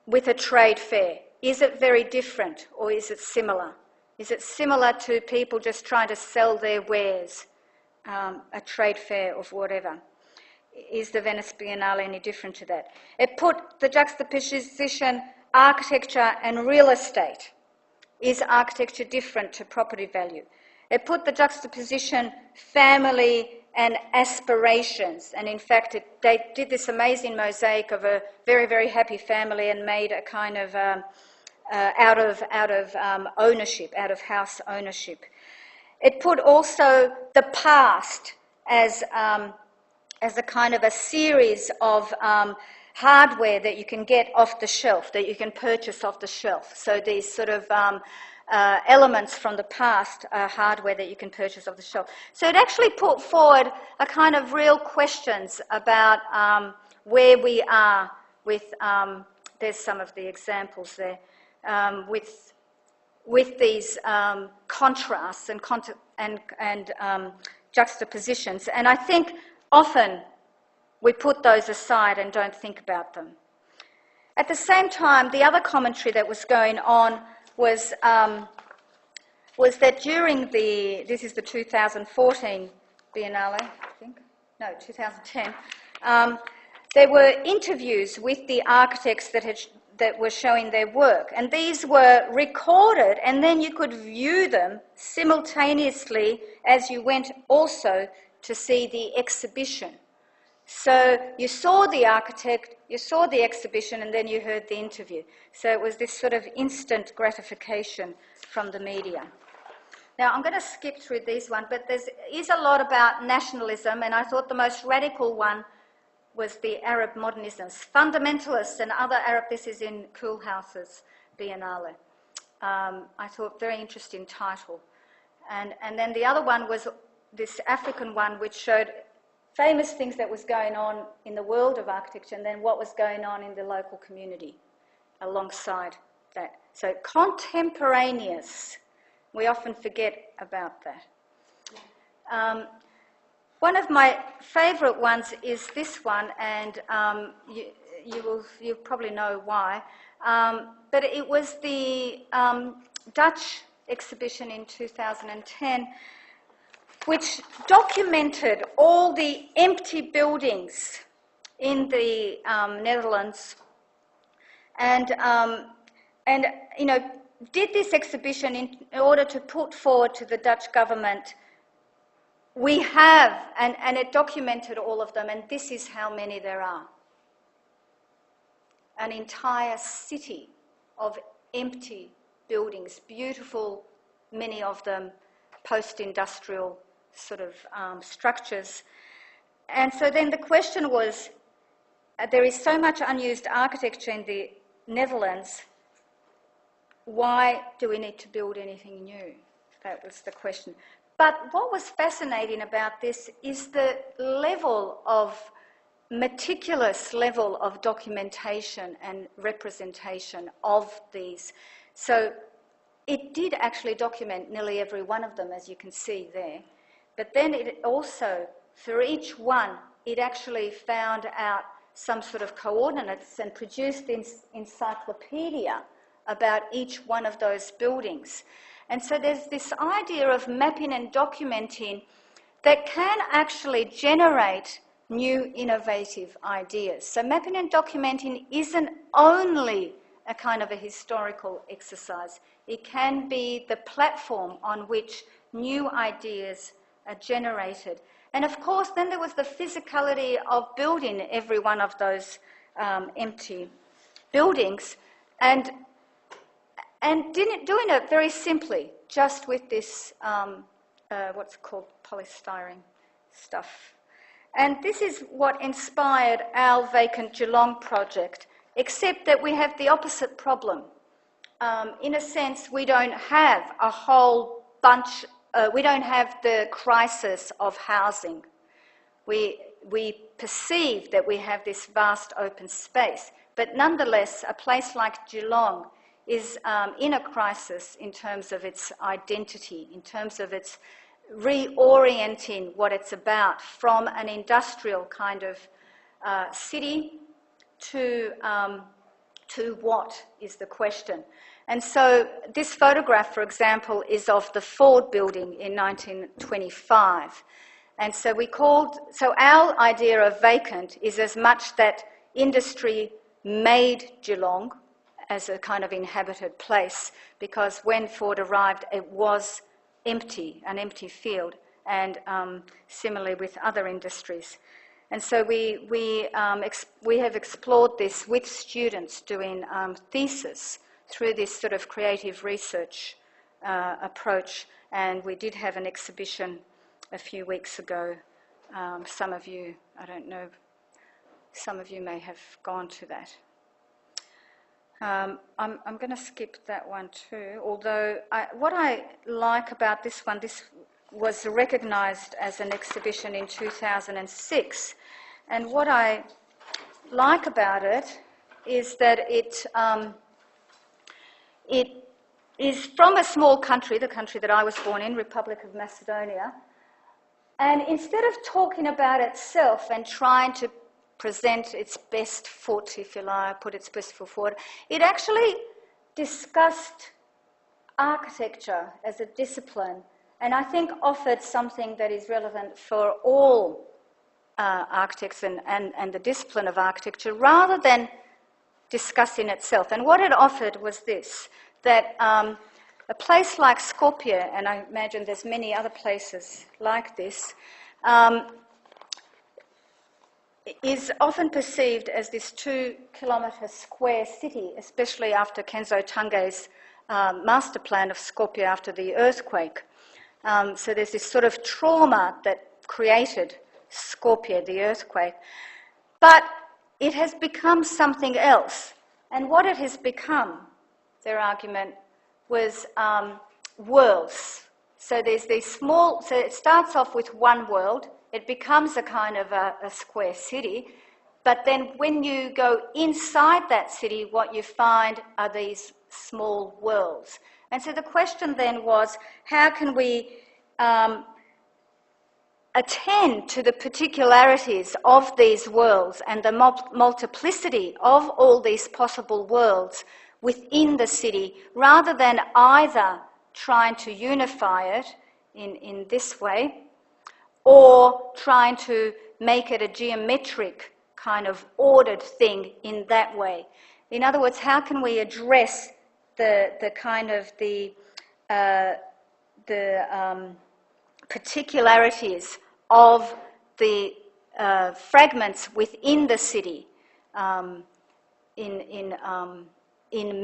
with a trade fair. Is it very different, or is it similar? Is it similar to people just trying to sell their wares, a trade fair of whatever? Is the Venice Biennale any different to that? It put the juxtaposition architecture and real estate. Is architecture different to property value? It put the juxtaposition family and aspirations, and in fact they did this amazing mosaic of a very, very happy family and made a kind of out of ownership, out of house ownership. It put also the past as a kind of a series of hardware that you can get off the shelf, that you can purchase off the shelf. So these sort of elements from the past are hardware that you can purchase off the shelf. So it actually put forward a kind of real questions about where we are with, there's some of the examples there, with these contrasts and juxtapositions. And I think often we put those aside and don't think about them. At the same time, the other commentary that was going on was that during this is the 2014 Biennale, I think, no, 2010, there were interviews with the architects that were showing their work, and these were recorded, and then you could view them simultaneously as you went also to see the exhibition. So you saw the architect, you saw the exhibition, and then you heard the interview. So it was this sort of instant gratification from the media. Now, I'm going to skip through these one, but there is a lot about nationalism, and I thought the most radical one was the Arab modernisms. Fundamentalists and other Arab, this is in Koolhaas's Biennale. I thought very interesting title. And then the other one was this African one, which showed famous things that was going on in the world of architecture and then what was going on in the local community alongside that. So contemporaneous, we often forget about that. One of my favourite ones is this one, and you'll probably know why, but it was the Dutch exhibition in 2010, which documented all the empty buildings in the Netherlands, and you know, did this exhibition in order to put forward to the Dutch government, we have, and it documented all of them, and this is how many there are. An entire city of empty buildings, beautiful, many of them post-industrial sort of structures. And so then the question was, there is so much unused architecture in the Netherlands, why do we need to build anything new? That was the question. But what was fascinating about this is the level of, meticulous level of documentation and representation of these. So it did actually document nearly every one of them, as you can see there. But then it also, for each one, it actually found out some sort of coordinates and produced this encyclopedia about each one of those buildings. And so there's this idea of mapping and documenting that can actually generate new innovative ideas. So mapping and documenting isn't only a kind of a historical exercise. It can be the platform on which new ideas are generated. And of course, then there was the physicality of building every one of those empty buildings, and doing it very simply, just with this, what's called polystyrene stuff. And this is what inspired our Vacant Geelong project. except that we have the opposite problem. In a sense, we don't have a whole bunch, we don't have the crisis of housing. We perceive that we have this vast open space, but nonetheless, a place like Geelong is in a crisis in terms of its identity, in terms of its reorienting what it's about from an industrial kind of city to what is the question. And so this photograph, for example, is of the Ford building in 1925. And so our idea of vacant is as much that industry made Geelong as a kind of inhabited place, because when Ford arrived, it was empty, an empty field, and similarly with other industries. And so we have explored this with students doing thesis through this sort of creative research approach, and we did have an exhibition a few weeks ago. Some of you, I don't know, some of you may have gone to that. I'm going to skip that one too, although what I like about this one, this was recognised as an exhibition in 2006, and what I like about it is that it is from a small country, the country that I was born in, Republic of Macedonia, and instead of talking about itself and trying to present its best foot, if you like, put its best foot forward, it actually discussed architecture as a discipline, and I think offered something that is relevant for all architects and the discipline of architecture, rather than discussing itself. And what it offered was this, that a place like Skopje, and I imagine there's many other places like this, is often perceived as this 2-kilometre square city, especially after Kenzo Tange's master plan of Skopje after the earthquake. So there's this sort of trauma that created Skopje, the earthquake. But it has become something else. And what it has become, their argument, was worlds. So there's these small, so it starts off with one world, it becomes a kind of a square city, but then when you go inside that city, what you find are these small worlds. And so the question then was, how can we attend to the particularities of these worlds and the multiplicity of all these possible worlds within the city, rather than either trying to unify it in this way, or trying to make it a geometric kind of ordered thing in that way. In other words, how can we address the kind of the particularities of the fragments within the city in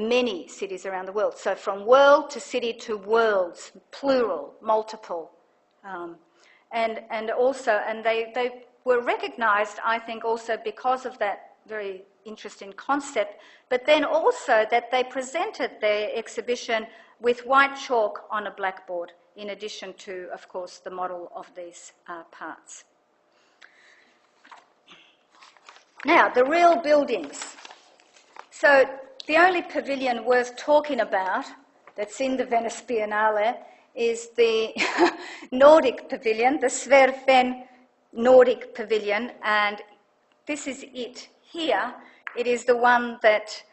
many cities around the world. So from world to city to worlds, plural, multiple. And also, they were recognised, I think, also because of that very interesting concept, but then also that they presented their exhibition with white chalk on a blackboard, in addition to, of course, the model of these parts. Now, the real buildings. So the only pavilion worth talking about that's in the Venice Biennale is the Nordic pavilion, the Sverfen Nordic pavilion, and this is it here. It is the one that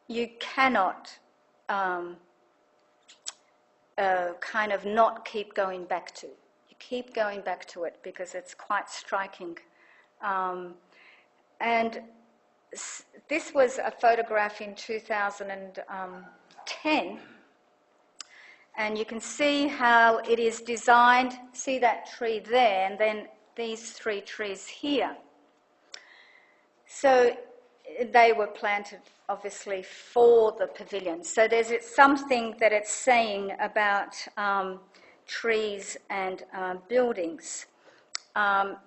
you cannot kind of not keep going back to. You keep going back to it because it's quite striking. And this was a photograph in 2010, and you can see how it is designed. See that tree there, and then these 3 trees here. So they were planted, obviously, for the pavilion. So there's something that it's saying about trees and buildings.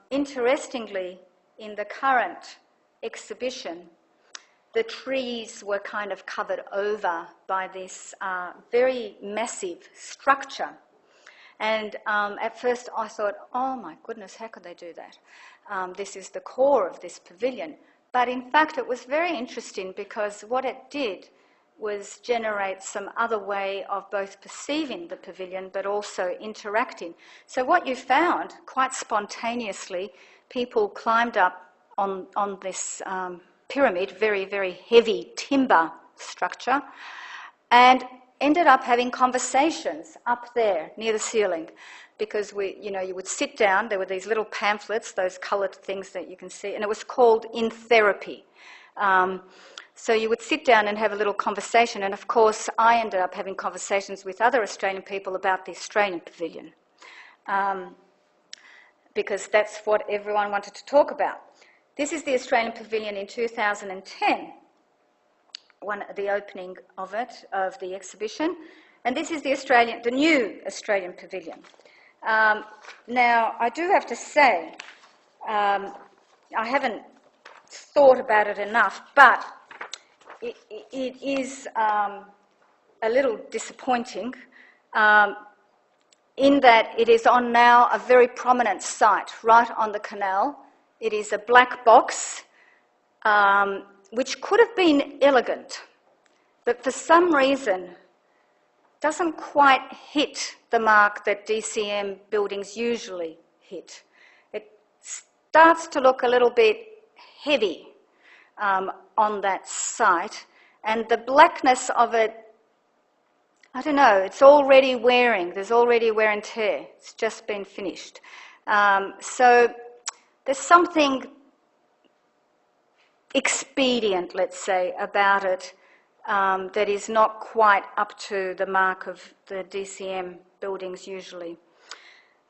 Interestingly, in the current exhibition, the trees were kind of covered over by this very massive structure. And at first I thought, oh my goodness, how could they do that? This is the core of this pavilion. But in fact, it was very interesting because what it did was generate some other way of both perceiving the pavilion but also interacting. So what you found, quite spontaneously, people climbed up on this pyramid, very, very heavy timber structure, and ended up having conversations up there near the ceiling, because you would sit down. There were these little pamphlets, those coloured things that you can see, and it was called In Therapy. So you would sit down and have a little conversation, and of course I ended up having conversations with other Australian people about the Australian pavilion, because that's what everyone wanted to talk about. This is the Australian pavilion in 2010. The opening of it, of the exhibition, and this is the new Australian pavilion. Now, I do have to say, I haven't thought about it enough, but it is a little disappointing in that it is on now a very prominent site right on the canal. It is a black box, which could have been elegant, but for some reason doesn't quite hit the mark that DCM buildings usually hit. It starts to look a little bit heavy on that site, and the blackness of it, I don't know, it's already wearing. There's already wear and tear. It's just been finished. So there's something expedient, let's say, about it that is not quite up to the mark of the DCM buildings usually.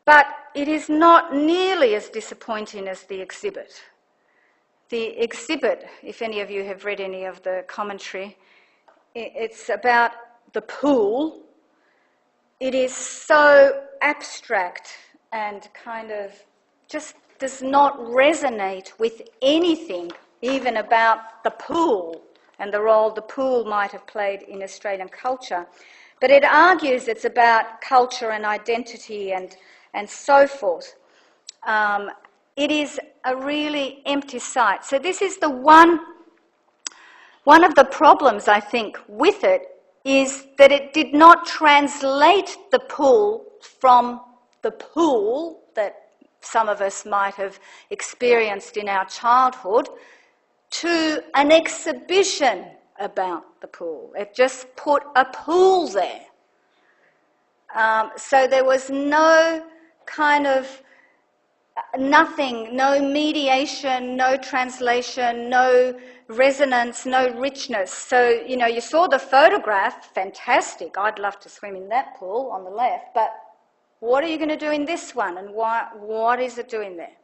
But it is not nearly as disappointing as the exhibit. The exhibit, if any of you have read any of the commentary, it's about the pool. It is so abstract and kind of just does not resonate with anything, even about the pool and the role the pool might have played in Australian culture. But it argues it's about culture and identity and so forth. It is a really empty site. So this is the one of the problems, I think, with it, is that it did not translate the pool from the pool that some of us might have experienced in our childhood to an exhibition about the pool. It just put a pool there. So there was no kind of nothing, no mediation, no translation, no resonance, no richness. So, you saw the photograph, fantastic. I'd love to swim in that pool on the left, but what are you going to do in this one, and what is it doing there?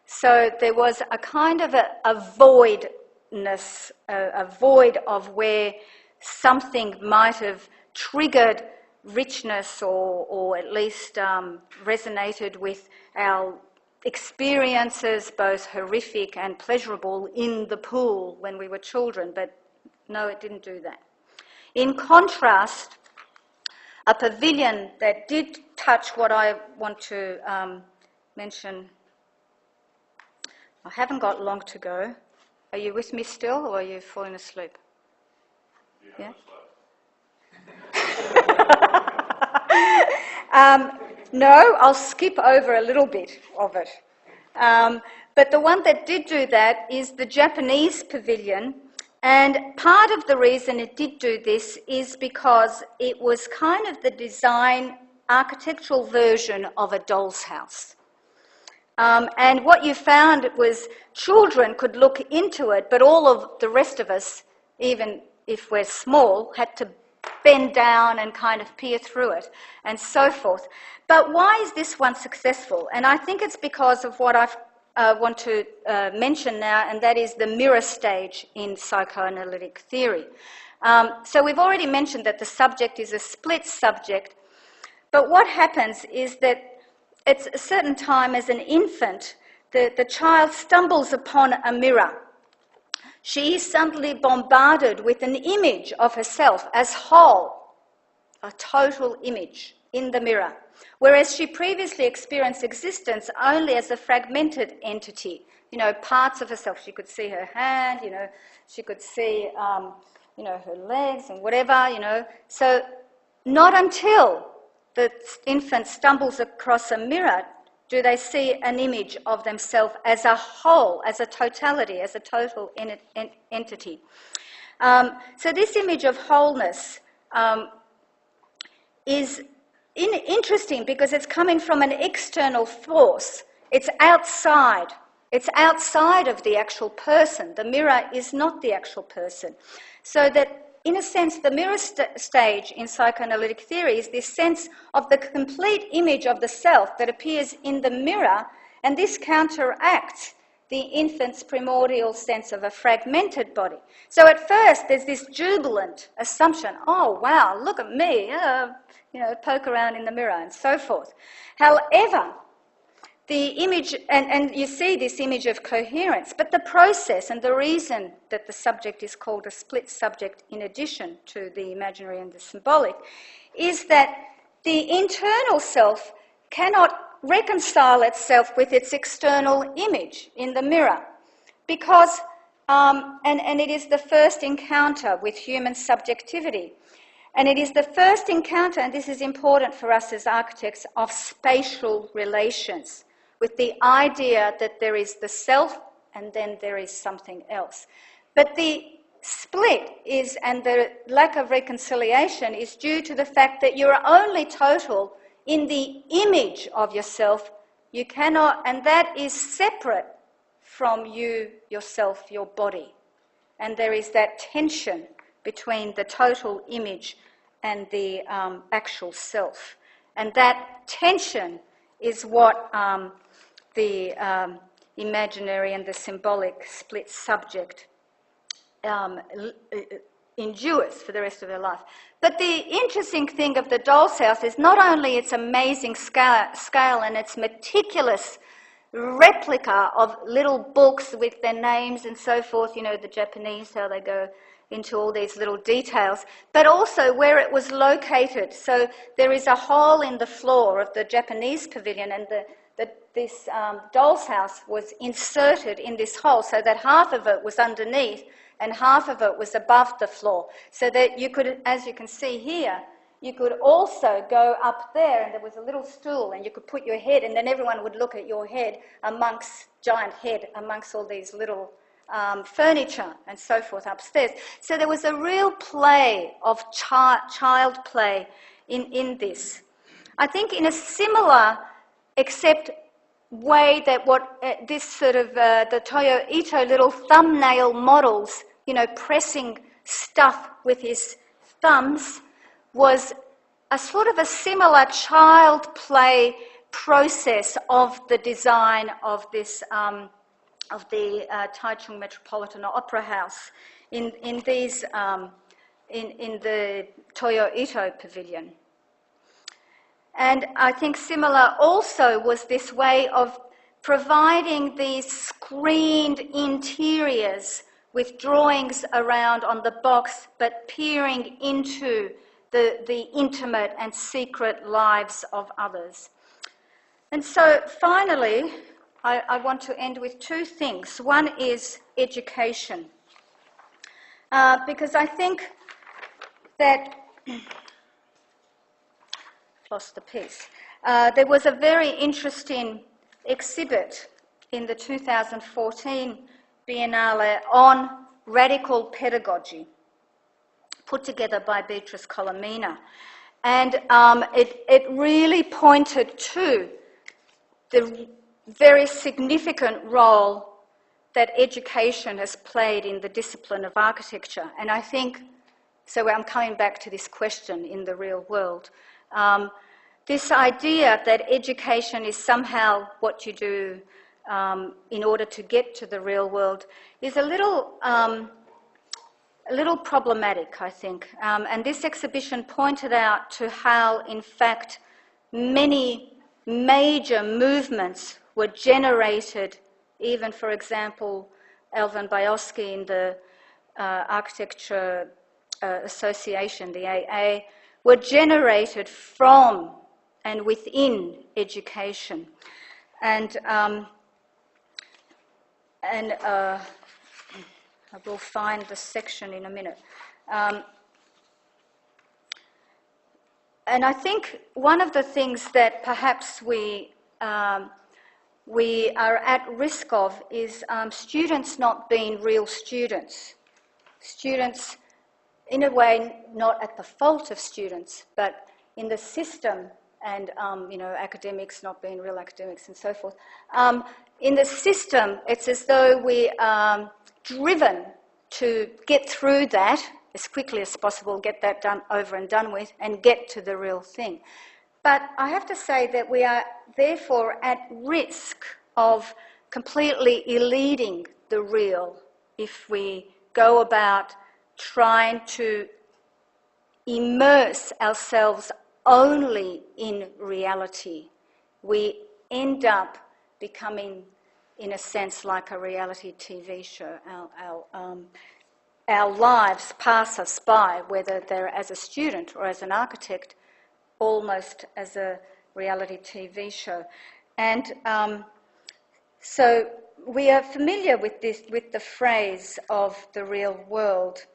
So there was a kind of a voidness, a void of where something might have triggered richness or at least resonated with our experiences, both horrific and pleasurable, in the pool when we were children. But no, it didn't do that. In contrast, a pavilion that did touch what I want to mention. I haven't got long to go. Are you with me still, or are you falling asleep? Yeah? No, I'll skip over a little bit of it. But the one that did do that is the Japanese pavilion, and part of the reason it did do this is because it was kind of the design, architectural version of a doll's house. And what you found was children could look into it, but all of the rest of us, even if we're small, had to bend down and kind of peer through it and so forth. But why is this one successful? And I think it's because of what I want to mention now, and that is the mirror stage in psychoanalytic theory. So we've already mentioned that the subject is a split subject, but what happens is that at a certain time as an infant, the child stumbles upon a mirror. She is suddenly bombarded with an image of herself as whole, a total image in the mirror, whereas she previously experienced existence only as a fragmented entity, parts of herself. She could see her hand, she could see, her legs and whatever, So not until the infant stumbles across a mirror do they see an image of themselves as a whole, as a totality, as a total entity. So this image of wholeness is interesting because it's coming from an external force. It's outside. It's outside of the actual person. The mirror is not the actual person. So that, in a sense, the mirror stage in psychoanalytic theory is this sense of the complete image of the self that appears in the mirror, and this counteracts the infant's primordial sense of a fragmented body. So at first there's this jubilant assumption, oh wow, look at me, poke around in the mirror and so forth. However, the image, and you see this image of coherence, but the process and the reason that the subject is called a split subject in addition to the imaginary and the symbolic is that the internal self cannot reconcile itself with its external image in the mirror because, and it is the first encounter with human subjectivity. And it is the first encounter, and this is important for us as architects, of spatial relations, with the idea that there is the self and then there is something else. But the split is, and the lack of reconciliation is due to the fact that you're only total in the image of yourself. You cannot, and that is separate from you, yourself, your body. And there is that tension between the total image and the actual self. And that tension is what the imaginary and the symbolic split subject endures for the rest of their life. But the interesting thing of the doll's house is not only its amazing scale and its meticulous replica of little books with their names and so forth, the Japanese, how they go into all these little details, but also where it was located. So there is a hole in the floor of the Japanese pavilion, and this doll's house was inserted in this hole so that half of it was underneath and half of it was above the floor. So that you could, as you can see here, you could also go up there, and there was a little stool, and you could put your head, and then everyone would look at your head giant head amongst all these little furniture and so forth upstairs. So there was a real play of child play in this. I think in a similar, except way that what this sort of the Toyo Ito little thumbnail models, pressing stuff with his thumbs, was a sort of a similar child play process of the design of this of the Taichung Metropolitan Opera House in the Toyo Ito Pavilion. And I think similar also was this way of providing these screened interiors with drawings around on the box, but peering into the intimate and secret lives of others. And so finally, I want to end with two things. One is education, because I think that lost the piece. There was a very interesting exhibit in the 2014 Biennale on radical pedagogy, put together by Beatrice Colomina. And it really pointed to the very significant role that education has played in the discipline of architecture. And I think, so I'm coming back to this question in the real world, this idea that education is somehow what you do in order to get to the real world is a little problematic, I think. And this exhibition pointed out to how, in fact, many major movements were generated, even, for example, Elvan Bajowski in the Architecture Association, the AA, were generated from and within education. And I will find the section in a minute. And I think one of the things that perhaps we are at risk of is students not being real students. Students, in a way, not at the fault of students, but in the system, and academics not being real academics and so forth. In the system, it's as though we are driven to get through that as quickly as possible, get that done over and done with, and get to the real thing. But I have to say that we are therefore at risk of completely eluding the real if we go about trying to immerse ourselves only in reality. We end up becoming, in a sense, like a reality TV show. Our lives pass us by, whether they're as a student or as an architect, almost as a reality TV show. And so we are familiar with this, with the phrase of the real world,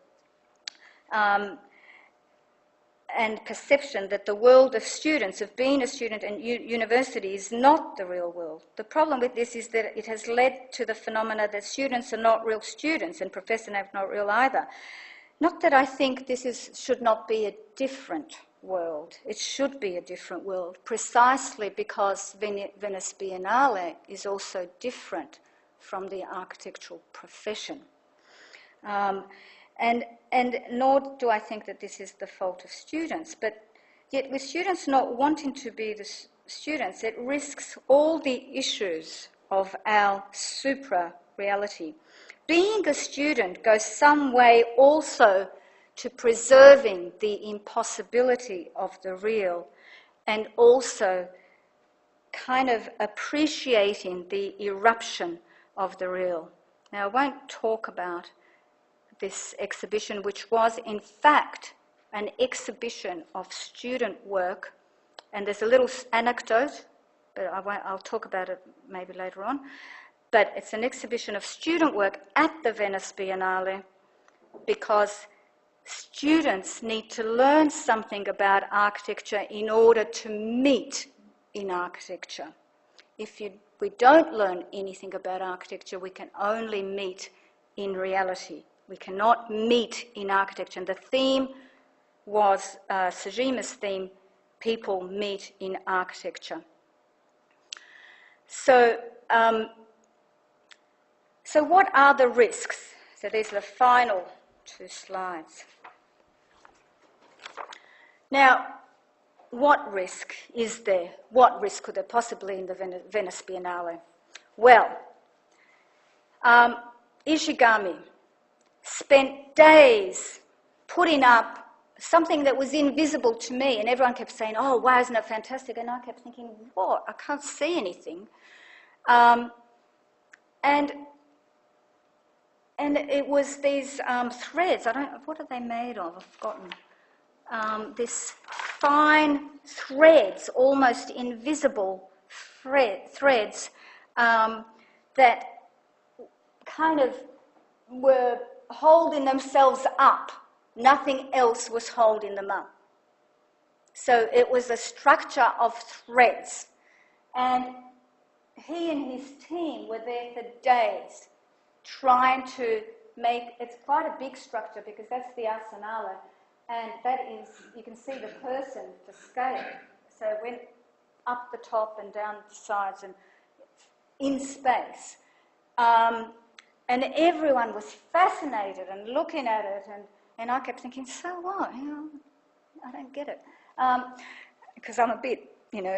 and perception that the world of students, of being a student in university, is not the real world. The problem with this is that it has led to the phenomena that students are not real students and professors are not real either. Not that I think this should not be a different world. It should be a different world, precisely because Venice Biennale is also different from the architectural profession. And nor do I think that this is the fault of students, but yet with students not wanting to be the students, it risks all the issues of our supra-reality. Being a student goes some way also to preserving the impossibility of the real, and also kind of appreciating the eruption of the real. Now, I won't talk about this exhibition, which was in fact an exhibition of student work, and there's a little anecdote, but I'll talk about it maybe later on, but it's an exhibition of student work at the Venice Biennale because students need to learn something about architecture in order to meet in architecture. If we don't learn anything about architecture, we can only meet in reality. We cannot meet in architecture. And the theme was Sejima's theme, people meet in architecture. So what are the risks? So these are the final two slides. Now, what risk is there? What risk could there possibly in the Venice Biennale? Well, Ishigami spent days putting up something that was invisible to me, and everyone kept saying, oh, wow, isn't it fantastic? And I kept thinking, what? I can't see anything. And it was these threads. What are they made of? I've forgotten. This fine threads, almost invisible threads that kind of were holding themselves up. Nothing else was holding them up. So it was a structure of threads. And he and his team were there for days trying to make, it's quite a big structure because that's the arsenale, and that is, you can see the person to scale. So it went up the top and down the sides and in space. And everyone was fascinated and looking at it, and I kept thinking, so what? I don't get it. Because I'm a bit,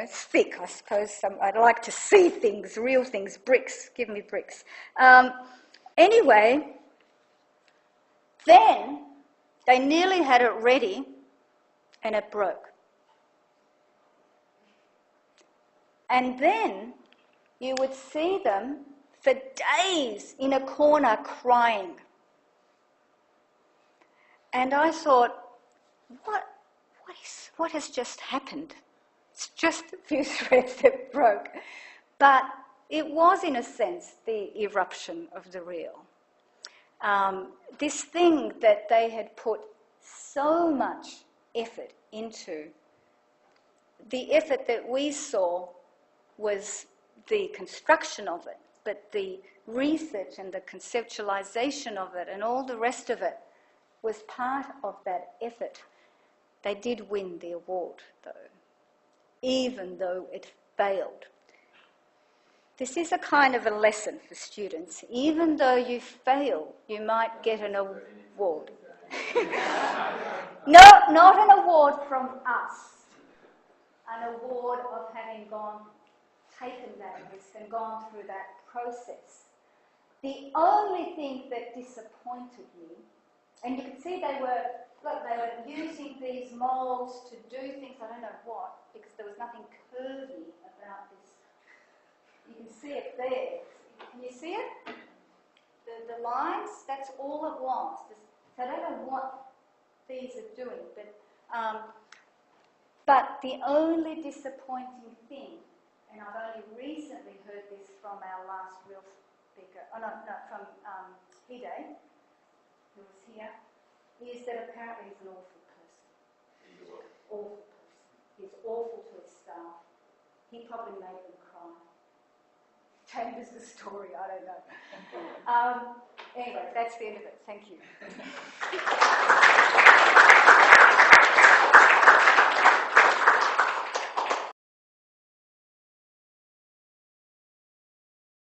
thick, I suppose. I'd like to see things, real things, bricks. Give me bricks. Anyway, then they nearly had it ready, and it broke. And then you would see them for days in a corner crying. And I thought, what has just happened? It's just a few threads that broke. But it was, in a sense, the eruption of the real. This thing that they had put so much effort into, the effort that we saw was the construction of it, but the research and the conceptualization of it and all the rest of it was part of that effort. They did win the award, though, even though it failed. This is a kind of a lesson for students. Even though you fail, you might get an award. No, not an award from us. An award of having taken that risk and gone through that process. The only thing that disappointed me, and you can see they were using these moulds to do things, I don't know what, because there was nothing curvy about this. You can see it there. Can you see it? The lines, that's all it was. So I don't know what these are doing, but the only disappointing thing, and I've only recently heard this from our last real speaker, from Hide, who was here, is that apparently he's an awful person. Awful person. He's awful to his staff. He probably made them cry. Changes the story, I don't know. Anyway, that's the end of it. Thank you.